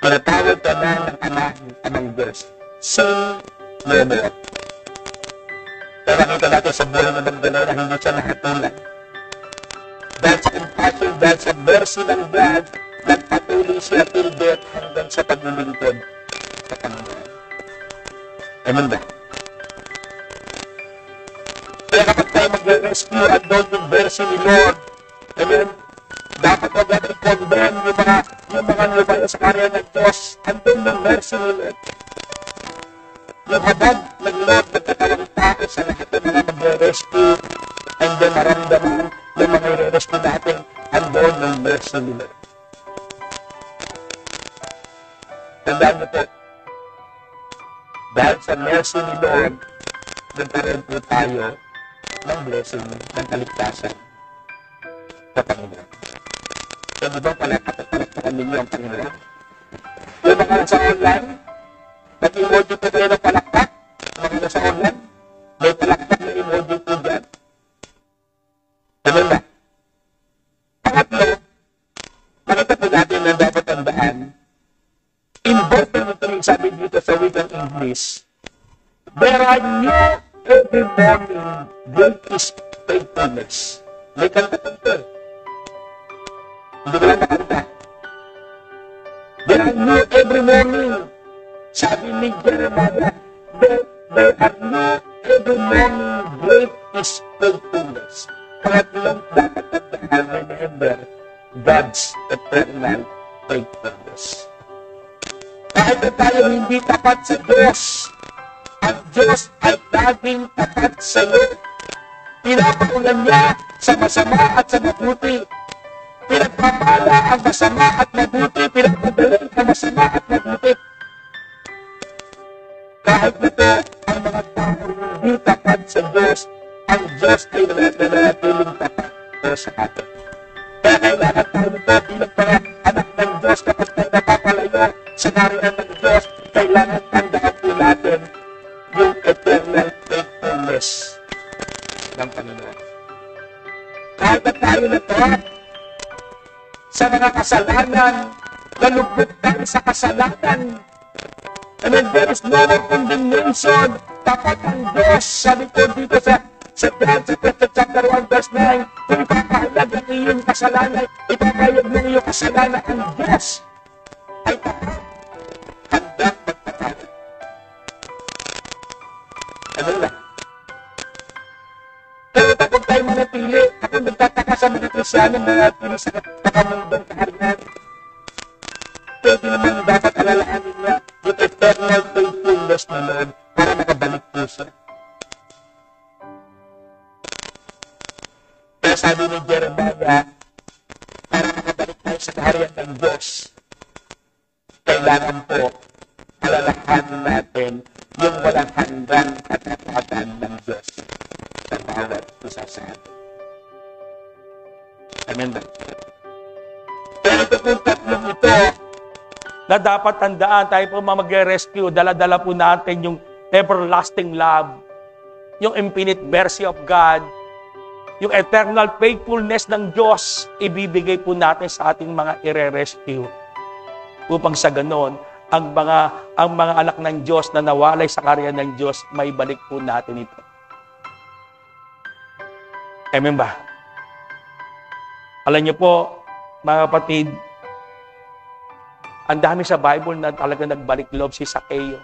Pinatawag ka na ng anak ng Diyos. So, Lord. Pero nakita natin sa buhay ng Magdalena, hindi siya nahatulan. That's compassion, that's a mercy ng God, nagpatuloy siya till death hanggang sa paglilingkod sa Panginoon. Amen ba? Kaya kapag tayo mag-rescue at doon yung mercy ni Lord, amen, dapat agad i-condemn yung mga nilabay sa karya ng Diyos, andun ng mercy ni Lord. Yung habag ng Lord, nagkakalang tao sa lahat ng mga mag-rescue, and then maramdaman yung mga i-rescue natin, andun ng mercy ni Lord. Tandaan mo ito. Dahil sa mercy ni Lord, nagkaroon po tayo ng blessing ng kaligtasan sa Panginoon. So, di ba pala kapag ninyo ang Panginoon? Yung mga nasa online, nag-emoji po kayo ng palakpak. Mga nasa online, may palakpak na emoji po dyan. Ganun ba? Pangatlo, makita po natin na dapat tandaan, involved na ito yung sabi dito sa wikang English, there are new every morning greatest faithfulness. May kanta ito. Hindi ko lang nakanta. There are new every morning. Sabi ni Jeremiah, there are new every morning greatest faithfulness. Pangatlong dapat tandaan, remember God's eternal faithfulness. Kahit na tayo hindi tapat sa Diyos, ang Diyos ay laging tapat sa iyo. Pinapaulan niya sa masama at sa mabuti. Pinagpapala ang masama at mabuti. Pinagpadaling ang masama at mabuti. Kahit na ito, ang mga tao hindi tapat sa Diyos, ang Diyos ay nanatiling tapat sa atin. Kaya kailangan tayo nito bilang mga anak ng Diyos kapag tayo napapalayo sa nariyan ng Diyos, kailangan tandaan po natin yung eternal faithfulness ng Panginoon. Kahit na tayo na ito, sa mga kasalanan, nalugod tayo sa kasalanan, and then there is no condemnation, tapat ang Diyos, sabi ko dito sa John chapter 1 verse 9, kung ipapahayag ang iyong kasalanan, ipapahayag ng iyong kasalanan, ang Diyos ay tapat. Handang magpapahayag. Ano na? Pero kapag tayo manatili, ako nagtataka sa mga Krisyano, mga pili sa kakamundang kaharian, pwede naman dapat alalahanin na yung eternal faithfulness na Lord para makabalik po siya. Kaya sabi ni Jeremiah, para makabalik tayo sa kaharian ng Diyos, kailangan po alalahanin natin yung walang hanggang katapatan ng Diyos sa bawat isa sa atin. Amen ba? Pero ito po tatlong ito Na dapat tandaan tayo po mag-rescue, dala-dala po natin yung everlasting love, yung infinite mercy of God, yung eternal faithfulness ng Diyos, ibibigay po natin sa ating mga ire-rescue. Upang sa ganon, ang mga anak ng Diyos na nawalay sa karya ng Diyos, may balik po natin ito. Amen ba? Alam niyo po, mga kapatid, ang dami sa Bible na talaga nagbalik loob si Zacchaeus.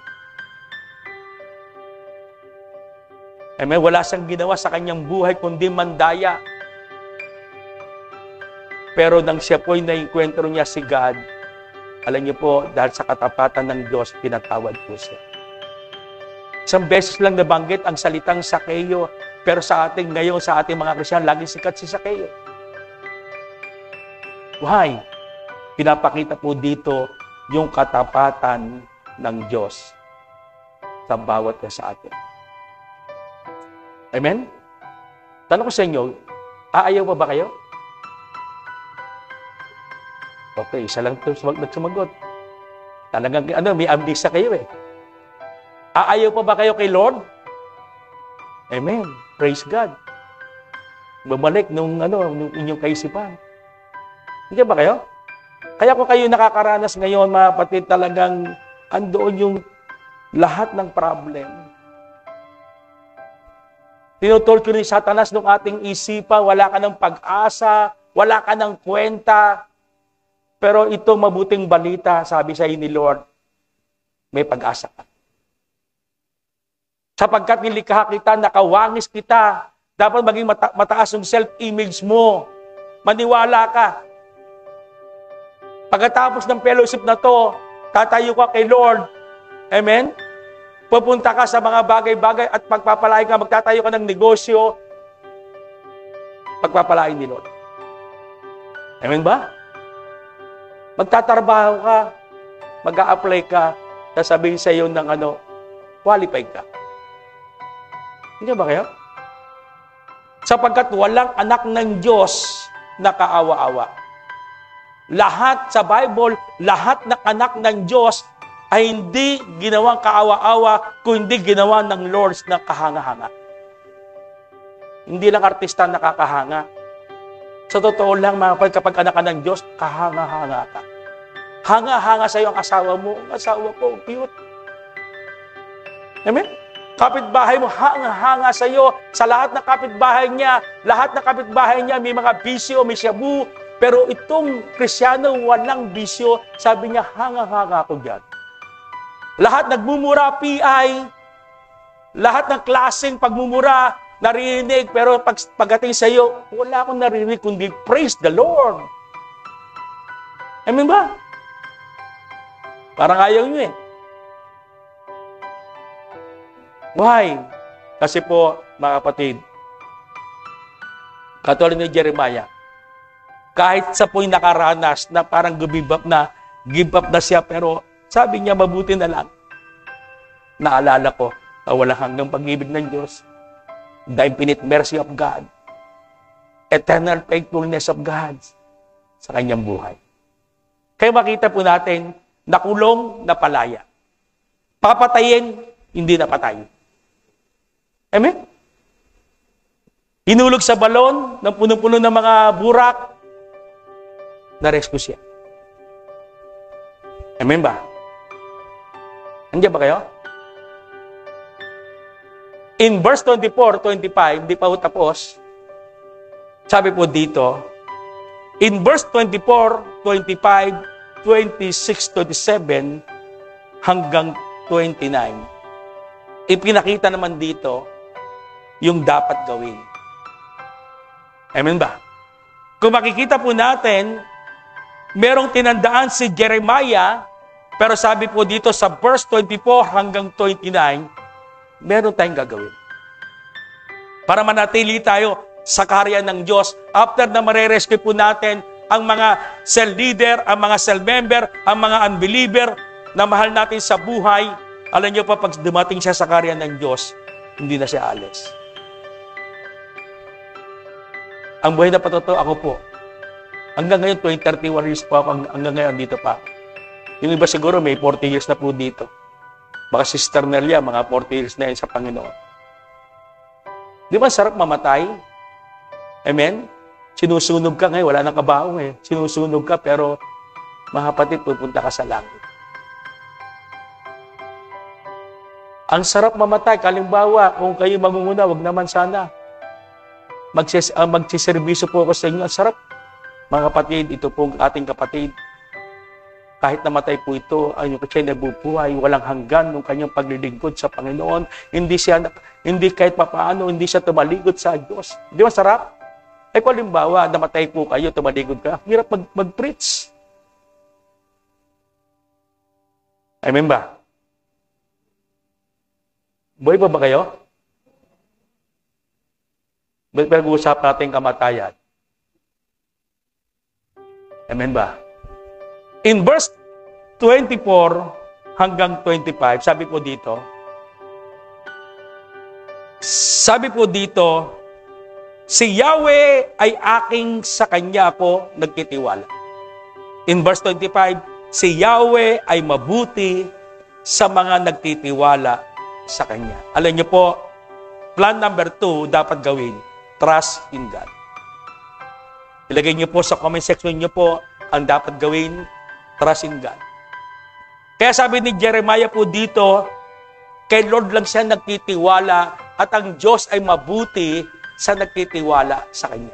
Amen? Wala siyang ginawa sa kanyang buhay kundi mandaya. Pero nang siya po'y nainkwentro niya si God, alam niyo po, dahil sa katapatan ng Diyos, pinatawad po siya. Isang beses lang nabanggit ang salitang Zacchaeus, pero sa ating ngayon, sa ating mga Kristiyan, laging sikat si Zacchaeus. Why? Pinapakita po dito yung katapatan ng Diyos sa bawat isa sa atin. Amen? Tanong ko sa inyo, aayaw pa ba kayo? Okay, isa lang ito nagsumagot. Talagang may amnesia kayo eh. Aayaw pa ba kayo kay Lord? Amen. Praise God. Bumalik nung inyong kaisipan. Hindi ba kayo? Kaya kung kayo nakakaranas ngayon, mga kapatid, talagang andoon yung lahat ng problem. Tinutorture ni Satanas ng ating isipan, wala ka ng pag-asa, wala ka ng kwenta. Pero ito mabuting balita, sabi sa ni Lord, may pag-asa ka. Sapagkat nilikha kita, nakawangis kita, dapat maging mataas yung self-image mo. Maniwala ka. Pagkatapos ng fellowship na to, tatayo ka kay Lord. Amen? Pupunta ka sa mga bagay-bagay at pagpapalain ka, magtatayo ka ng negosyo, pagpapalain ni Lord. Amen ba? Magtatrabaho ka. mag-a-apply ka, sasabihin sa iyo ng qualified ka. Hindi ba kayo? Sapagkat walang anak ng Diyos na kaawa-awa. Lahat sa Bible, lahat ng anak ng Diyos ay hindi ginawang kaawa-awa, kundi ginawa ng Lord na kahanga-hanga. Hindi lang artista nakakahanga. Sa totoo lang, mga kapatid, kapag anak ka ng Diyos, kahanga-hanga ka. Hanga-hanga sa iyo ang asawa mo. Ang asawa ko, cute. Amen? Kapitbahay mo, hanga-hanga sa iyo. Sa lahat ng kapitbahay niya, may mga bisyo, may shabu. Pero itong Kristyano, walang bisyo. Sabi niya, hanga-hanga ko dyan. Lahat nagmumura, PI. Lahat ng klaseng pagmumura, narinig. Pero pagdating sa iyo, wala akong narinig, kundi praise the Lord. Amen ba? Parang ayaw nyo eh. Why? Kasi po, mga kapatid, katulad ni Jeremiah, kahit sa po'y nakaranas na parang give up na siya, pero sabi niya, mabuti na lang. Naalala ko, walang hanggang pag-ibig ng Diyos, the infinite mercy of God, eternal faithfulness of God sa kanyang buhay. Kaya makita po natin, nakulong, napalaya. Papatayin, hindi napatay. Amen? Hinulog sa balon ng puno-puno ng mga burak, na-rescue siya. Amen ba? Andiyan ba kayo? In verse 24, 25, hindi pa ho tapos, sabi po dito, in verse 24, 25, 26, 27, hanggang 29, ipinakita naman dito yung dapat gawin. Amen ba? Kung makikita po natin, merong tinandaan si Jeremiah, pero sabi po dito sa verse 24 hanggang 29, meron tayong gagawin. Para manatili tayo sa kaharian ng Diyos, after na marerescue po natin ang mga cell leader, ang mga cell member, ang mga unbeliever na mahal natin sa buhay, alam niyo pa, pag dumating siya sa kaharian ng Diyos, hindi na siya alis. Ang buhay na patotoo, ako po. Hanggang ngayon, 31 years po ako, hanggang ngayon dito pa. Yung iba siguro may 40 years na po dito. Baka Sister Nelia, mga 40 years na yun sa Panginoon. Di ba sarap mamatay? Amen? Sinusunog ka ngayon, wala nang kabaong eh. Sinusunog ka, pero mga kapatid, pupunta ka sa langit. Ang sarap mamatay, kalimbawa, kung kayo mangunguna, wag naman sana. Magsiservisyo po ako sa inyo. Ang sarap. Mga kapatid, ito po ating kapatid. Kahit namatay po ito, ang siya nabubuhay, walang hanggan ng kanyang paglilingkod sa Panginoon. Hindi kahit papaano, hindi siya tumaligod sa Diyos. Di ba sarap? Ay kung halimbawa, namatay po kayo, tumaligod ka, hirap mag-preach. Amen ba? Buhay pa ba kayo? Pag-uusap natin kamatayan. Amen ba? In verse 24 hanggang 25, sabi po dito, si Yahweh ay aking sa Kanya ako nagtitiwala. In verse 25, si Yahweh ay mabuti sa mga nagtitiwala sa Kanya. Alam niyo po, plan number 2 dapat gawin, trust in God. Ilagay niyo po sa comment section niyo po ang dapat gawin, trust in God. Kaya sabi ni Jeremiah po dito, kay Lord lang siya nagtitiwala at ang Diyos ay mabuti sa nagtitiwala sa Kanya.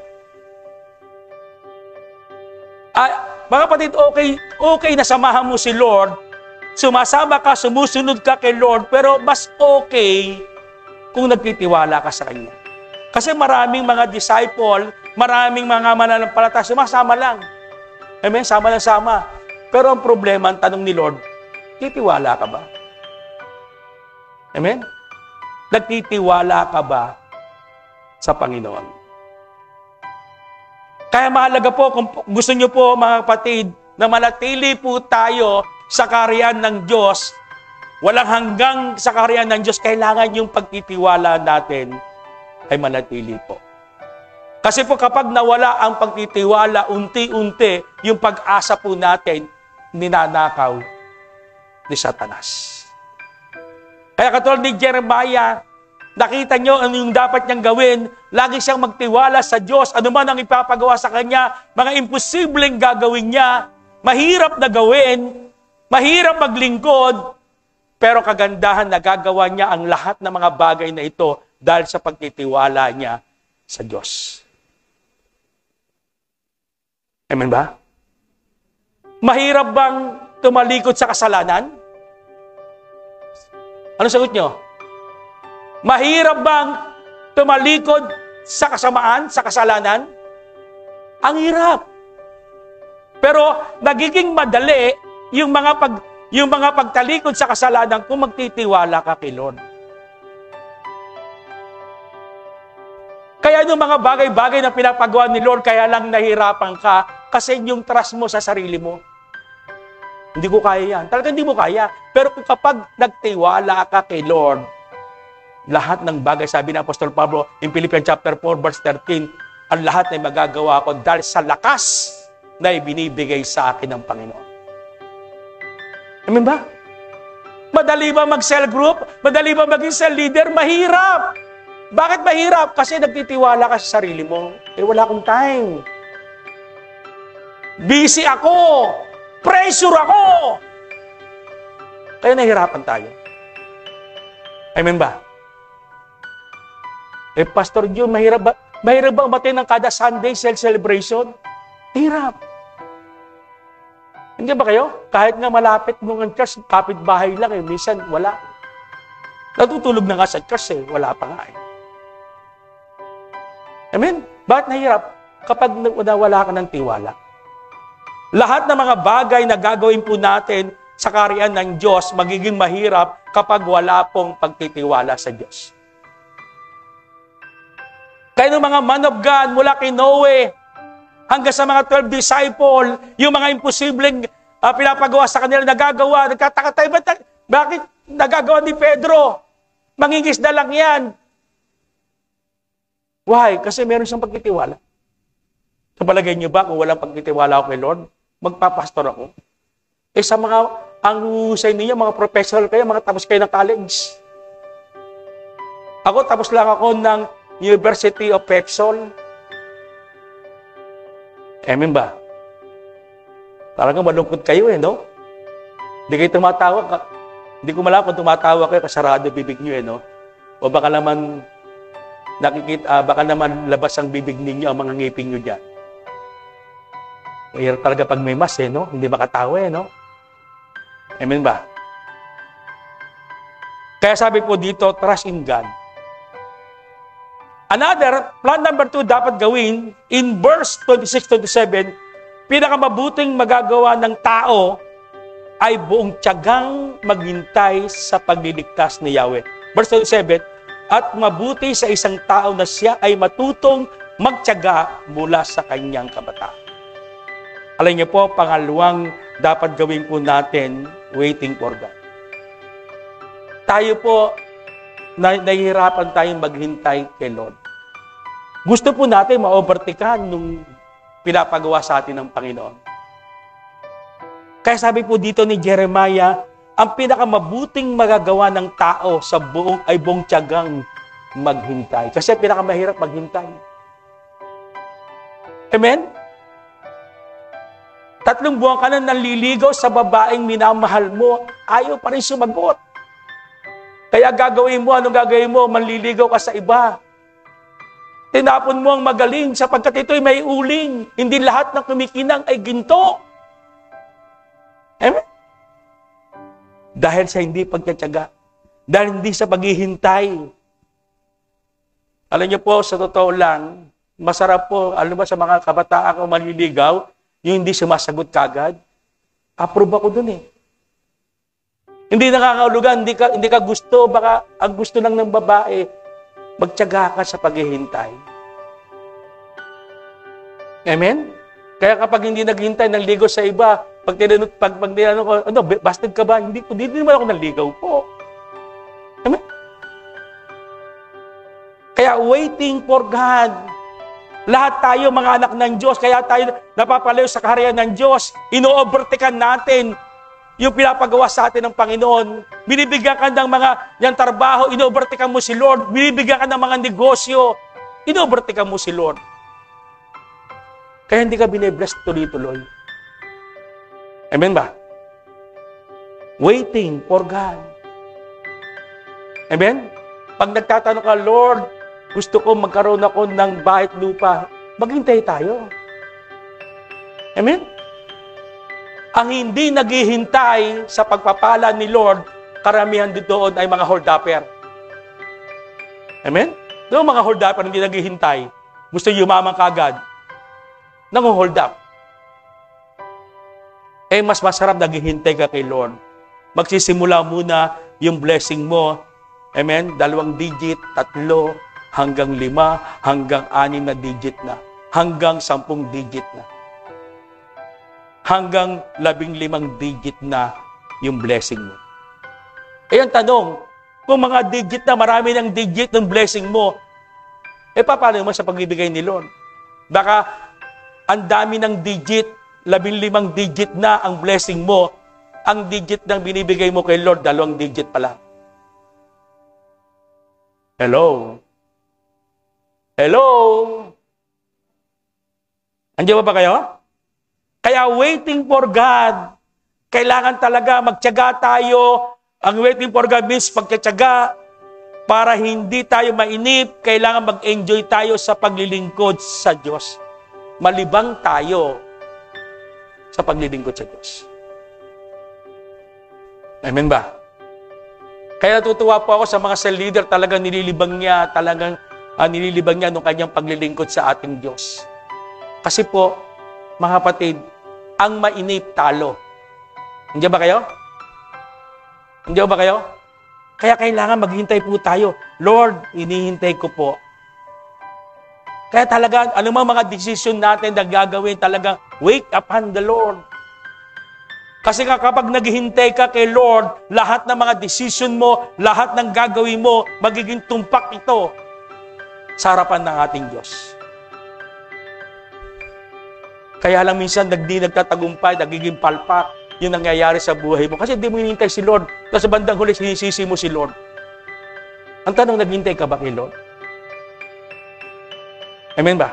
Mga kapatid, okay na samahan mo si Lord, sumasama ka, sumusunod ka kay Lord, pero mas okay kung nagtitiwala ka sa Kanya. Kasi maraming mga disciple, maraming mga mananampalataya, sumasama lang. Amen? Sama lang sama. Pero ang problema, ang tanong ni Lord, titiwala ka ba? Amen? Nagtitiwala ka ba sa Panginoon? Kaya mahalaga po, kung gusto nyo po mga kapatid, na manatili po tayo sa kaharian ng Diyos, walang hanggang sa kaharian ng Diyos, kailangan yung pagtitiwala natin ay manatili po. Kasi po kapag nawala ang pagtitiwala, unti-unti yung pag-asa po natin, ninanakaw ni Satanas. Kaya katulad ni Jeremiah, nakita nyo ano yung dapat niyang gawin, lagi siyang magtiwala sa Diyos, ano man ang ipapagawa sa kanya, mga imposibleng gagawin niya, mahirap na gawin, mahirap maglingkod, pero kagandahan nagagawa niya ang lahat ng mga bagay na ito dahil sa pagtitiwala niya sa Diyos. Amen ba? Mahirap bang tumalikod sa kasalanan? Ano sagot nyo? Mahirap bang tumalikod sa kasamaan, sa kasalanan? Ang hirap. Pero nagiging madali yung mga pagtalikod sa kasalanan kung magtitiwala ka kay Lord. Kaya yung mga bagay-bagay na pinapagawa ni Lord, kaya lang nahirapan ka kasi yung trust mo sa sarili mo. Hindi ko kaya yan. Talagang hindi mo kaya. Pero kung kapag nagtiwala ka kay Lord, lahat ng bagay, sabi ng Apostol Pablo in Philippians chapter 4, verse 13, ang lahat ay magagawa ko dahil sa lakas na ibinibigay sa akin ng Panginoon. Amen ba? Madali ba mag-cell group? Madali ba maging cell leader? Mahirap! Bakit mahirap? Kasi nagtitiwala ka sa sarili mo. Wala akong time. Busy ako! Pressure ako! Kaya nahihirapan tayo. Amen ba? Pastor Joe, mahirap ba umatin ng kada Sunday celebration? Hirap. Hindi ba kayo? Kahit nga malapit nung church, kapitbahay lang minsan wala. Natutulog na nga sa church wala pa nga Amen? Bakit nahirap? Kapag nawala ka ng tiwala. Lahat ng mga bagay na gagawin po natin sa kaharian ng Diyos, magiging mahirap kapag wala pong pagtitiwala sa Diyos. Kaya ng mga man of God mula kay Noe hanggang sa mga 12 disciple, yung mga imposibleng pinapagawa sa kanila, nagagawa, nagkataka tayo, bakit nagagawa ni Pedro? Mangingisda lang yan. Why? Kasi meron siyang pagtitiwala. Sa palagay niyo ba, kung walang pagtitiwala ako kay Lord, magpapastor ako? Sa mga, ang husay ninyo, mga professional kayo, mga tapos kayo ng college. Ako, tapos lang ako ng University of Pepsol. Amen ba? Talagang malungkot kayo no? Hindi kayo tumatawa. Hindi ko malaman kung tumatawa kayo, kasarado bibig nyo no? O baka naman baka naman labas ang bibig ninyo, ang mga ngipin nyo dyan. Mahirap talaga pag may mas no? Hindi makatawa no? Amen ba? Kaya sabi po dito, trust in God. Another, plan number 2 dapat gawin, in verse 26-27, pinakamabuting magagawa ng tao ay buong tiyagang maghintay sa pagliligtas ni Yahweh. Verse 27, at mabuti sa isang tao na siya ay matutong magtiyaga mula sa kanyang kabataan. Alam niyo po, pangalawang dapat gawin po natin, waiting for God. Tayo po, nahihirapan tayong maghintay kay Lord. Gusto po natin ma-overtakean nung pinapagawa sa atin ng Panginoon. Kaya sabi po dito ni Jeremiah, ang pinakamabuting magagawa ng tao sa buong tiyagang maghintay. Kasi pinakamahirap maghintay. Amen? 3 buwan ka na nanliligaw sa babaeng minamahal mo, ayaw pa rin sumagot. Kaya gagawin mo, anong gagawin mo? Manliligaw ka sa iba. Tinapon mo ang magaling sapagkat ito'y may uling. Hindi lahat ng kumikinang ay ginto. Amen? Dahil sa hindi pagtitiyaga. Dahil hindi sa paghihintay. Alam niyo po, sa totoo lang, masarap po, alam ba sa mga kabataan kung manliligaw, yung hindi sumasagot kagad, approve ako dun Hindi nakakaulugan, hindi ka gusto, baka ang gusto lang ng babae, magtiyaga ka sa paghihintay. Amen? Kaya kapag hindi naghintay ng ligo sa iba, Pag tinanong ko, ano, bastard ka ba? Hindi naman ako naligaw po. Amen? Kaya waiting for God. Lahat tayo mga anak ng Diyos, kaya tayo napapalayo sa kaharian ng Diyos. Ino-overtaken natin yung pinapagawa sa atin ng Panginoon. Binibigyan ka ng mga yung trabaho, ino-overtaken mo si Lord. Binibigyan ka ng mga negosyo, ino-overtaken mo si Lord. Kaya hindi ka binibless tuloy-tuloy. Amen ba? Waiting for God. Amen? Pag nagtatanong ka, Lord, gusto ko magkaroon ako ng bahay at lupa, maghintay tayo. Amen? Ang hindi naghihintay sa pagpapala ni Lord, karamihan doon ay mga hold-upper. Amen? Doon mga hold-upper hindi naghihintay. Gusto yumaman kagad. Nang-hold up. Mas masarap naghihintay ka kay Lord. Magsisimula muna yung blessing mo. Amen? 2 digit, 3, hanggang 5, hanggang 6 na digit na. Hanggang 10 digit na. Hanggang 15 digit na yung blessing mo. Ang tanong, kung mga digit na, marami ng digit ng blessing mo, paano mo sa pagbibigay ni Lord? Baka, ang dami ng digit, 15 digit na ang blessing mo, ang digit ng binibigay mo kay Lord, 2 digit pa lang. Hello? Hello? Andiyan ba kayo? Kaya waiting for God, kailangan talaga magtiyaga tayo. Ang waiting for God means pagtiyaga para hindi tayo mainip. Kailangan mag-enjoy tayo sa paglilingkod sa Diyos. Malibang tayo sa paglilingkod sa Diyos. Amen ba? Kaya natutuwa po ako sa mga cell leader, talagang nililibang niya nung kanyang paglilingkod sa ating Diyos. Kasi po, mga kapatid, ang mainip talo. Hindi ba kayo? Hindi ba kayo? Kaya kailangan maghintay po tayo. Lord, inihintay ko po. Kaya talaga, anumang mga decision natin na gagawin, talagang wait upon the Lord. Kasi kapag naghihintay ka kay Lord, lahat ng mga decision mo, lahat ng gagawin mo, magiging tumpak ito sa harapan ng ating Diyos. Kaya lang minsan, di nagtatagumpay, nagiging palpak, yung nangyayari sa buhay mo. Kasi di mo hinintay si Lord. Tapos sa bandang huli, sinisisi mo si Lord. Ang tanong, naghintay ka ba kay Lord? Amen ba?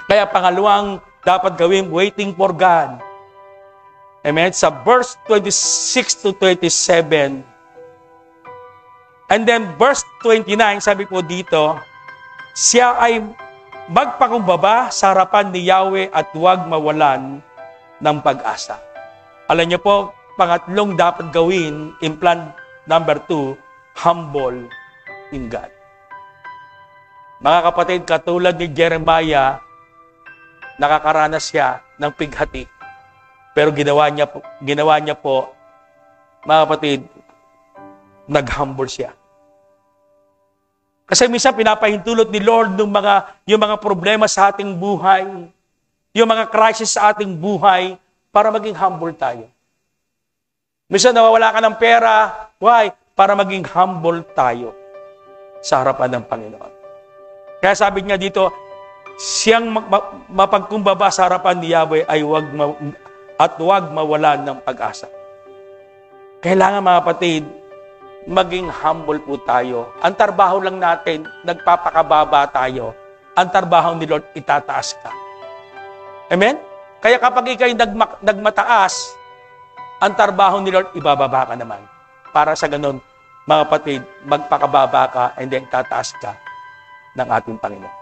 Kaya pangalawang dapat gawin, waiting for God. Amen? Sa verse 26 to 27. And then verse 29, sabi po dito, siya ay magpakumbaba sa harapan ni Yahweh at huwag mawalan ng pag-asa. Alam niyo po, pangatlong dapat gawin, in plan number 2, humble in God. Mga kapatid, katulad ni Jeremiah, nakakaranas siya ng pighati. Pero ginawa niya po, mga kapatid, nag-humble siya. Kasi minsan pinapahintulot ni Lord yung mga problema sa ating buhay, yung mga crisis sa ating buhay, para maging humble tayo. Minsan nawawala ka ng pera, why? Para maging humble tayo sa harapan ng Panginoon. Kaya sabi niya dito, siyang mapagkumbaba sa harapan ni Yahweh ay huwag mawalan ng pag-asa. Kailangan mga kapatid, maging humble po tayo. Ang trabaho lang natin, nagpapakababa tayo. Ang trabaho ni Lord, itataas ka. Amen? Kaya kapag ikay nagmataas, ang trabaho ni Lord, ibababa ka naman. Para sa ganun, mga kapatid, magpakababa ka and then tataas ka ng ating Panginoon.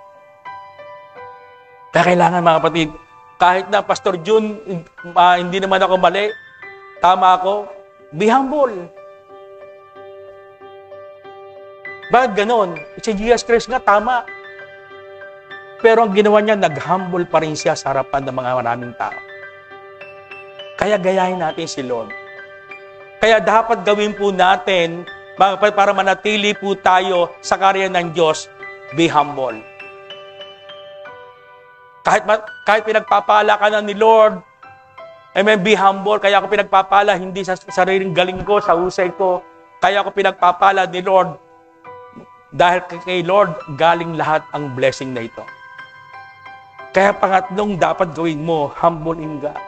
Kaya kailangan mga kapatid, kahit na Pastor June, hindi naman ako mali, tama ako, be humble. Bakit ganon? Si Jesus Christ nga, tama. Pero ang ginawa niya, nag-humble pa rin siya sa harapan ng mga maraming tao. Kaya gayahin natin si Lord. Kaya dapat gawin po natin, para manatili po tayo sa kaharian ng Diyos, be humble. Kahit pinagpapala ka na ni Lord, Amen, be humble. Kaya ako pinagpapala, hindi sa sariling galing ko, sa husay ko. Kaya ako pinagpapala ni Lord. Dahil kay Lord, galing lahat ang blessing na ito. Kaya pangatlong dapat gawin mo, humble in God.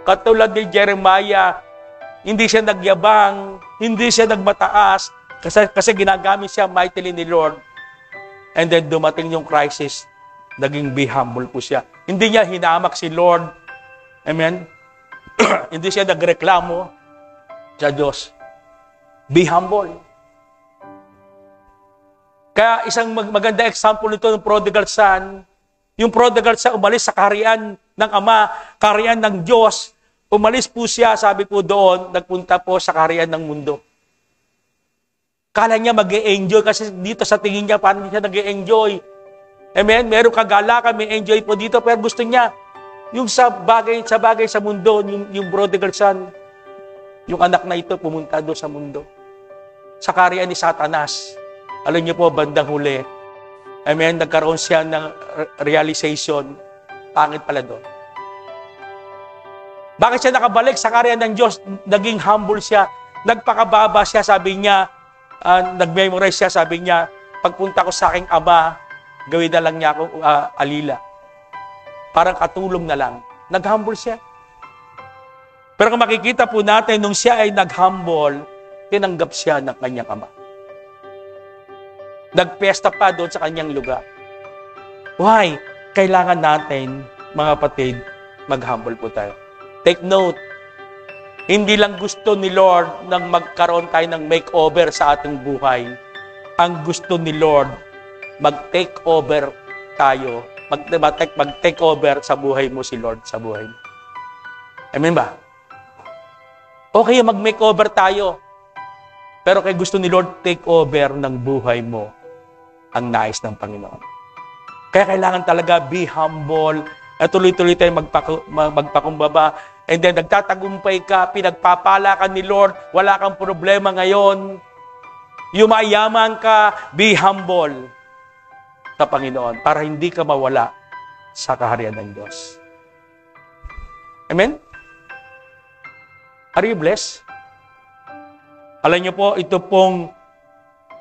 Katulad ni Jeremiah, hindi siya nagyabang, hindi siya nagmataas, kasi ginagamit siya mightily ni Lord. And then dumating yung crisis, naging be humble po siya. Hindi niya hinamak si Lord. Amen? Hindi siya nagreklamo sa Diyos. Be humble. Kaya isang maganda example nito ng prodigal son, yung prodigal son umalis sa kaharian ng Ama, kaharian ng Diyos, umalis po siya, sabi po doon, nagpunta po sa kaharian ng mundo. Kala niya mag-e-enjoy kasi dito sa tingin niya, paano siya nag-e-enjoy? Amen? Meron kagalakan, may enjoy po dito, pero gusto niya, yung sa bagay sa mundo, yung prodigal son, yung anak na ito pumunta doon sa mundo. Sa kaharian ni Satanas. Alam niyo po, bandang huli, amen, nagkaroon siya ng realization, pangit pala doon. Bakit siya nakabalik sa kaharian ng Diyos? Naging humble siya, nagpakababa siya, sabi niya, nag-memorize siya, sabi niya, pagpunta ko sa aking Ama, gawin na lang niya ako alila. Parang katulong na lang. Nag-humble siya. Pero kung makikita po natin, nung siya ay nag-humble, tinanggap siya ng kanyang Ama. Nagpesta pa doon sa kanyang lugar. Why? Kailangan natin, mga kapatid, mag-humble po tayo. Take note, hindi lang gusto ni Lord nang magkaroon tayo ng makeover sa ating buhay. Ang gusto ni Lord, mag-take over tayo. Mag-take over sa buhay mo si Lord sa buhay mo. Amen ba? Okay, mag-makeover tayo. Pero kay gusto ni Lord, take over ng buhay mo ang nais ng Panginoon. Kaya kailangan talaga be humble at tuloy-tuloy tayo magpakumbaba. And then nagtatagumpay ka, pinagpapala ka ni Lord, wala kang problema ngayon. Yumayaman ka, be humble sa Panginoon para hindi ka mawala sa kaharian ng Diyos. Amen? Are you blessed? Alam niyo po, ito pong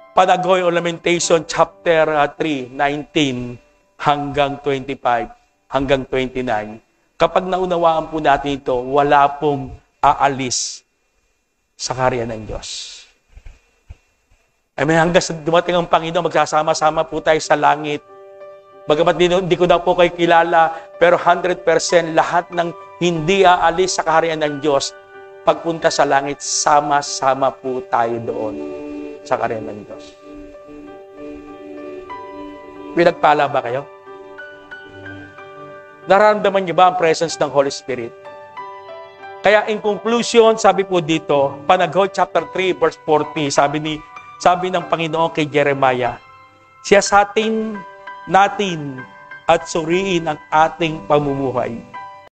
Panagoy o Lamentation chapter 3, 19 hanggang 25, hanggang 29. Kapag naunawaan po natin ito, wala pong aalis sa kaharian ng Diyos. Amen. Hanggang dumating ang Panginoon, magsasama-sama po tayo sa langit. Bagamat hindi ko na po kayo kilala, pero 100% lahat ng hindi aalis sa kaharian ng Diyos, pagpunta sa langit, sama-sama po tayo doon sa kaharian ng Diyos. Pinagpala ba kayo? Nararamdaman niyo ba ang presence ng Holy Spirit? Kaya in conclusion, sabi po dito, Panagoy chapter 3 verse 40, sabi ng Panginoon kay Jeremiah, siyasatin natin at suriin ang ating pamumuhay.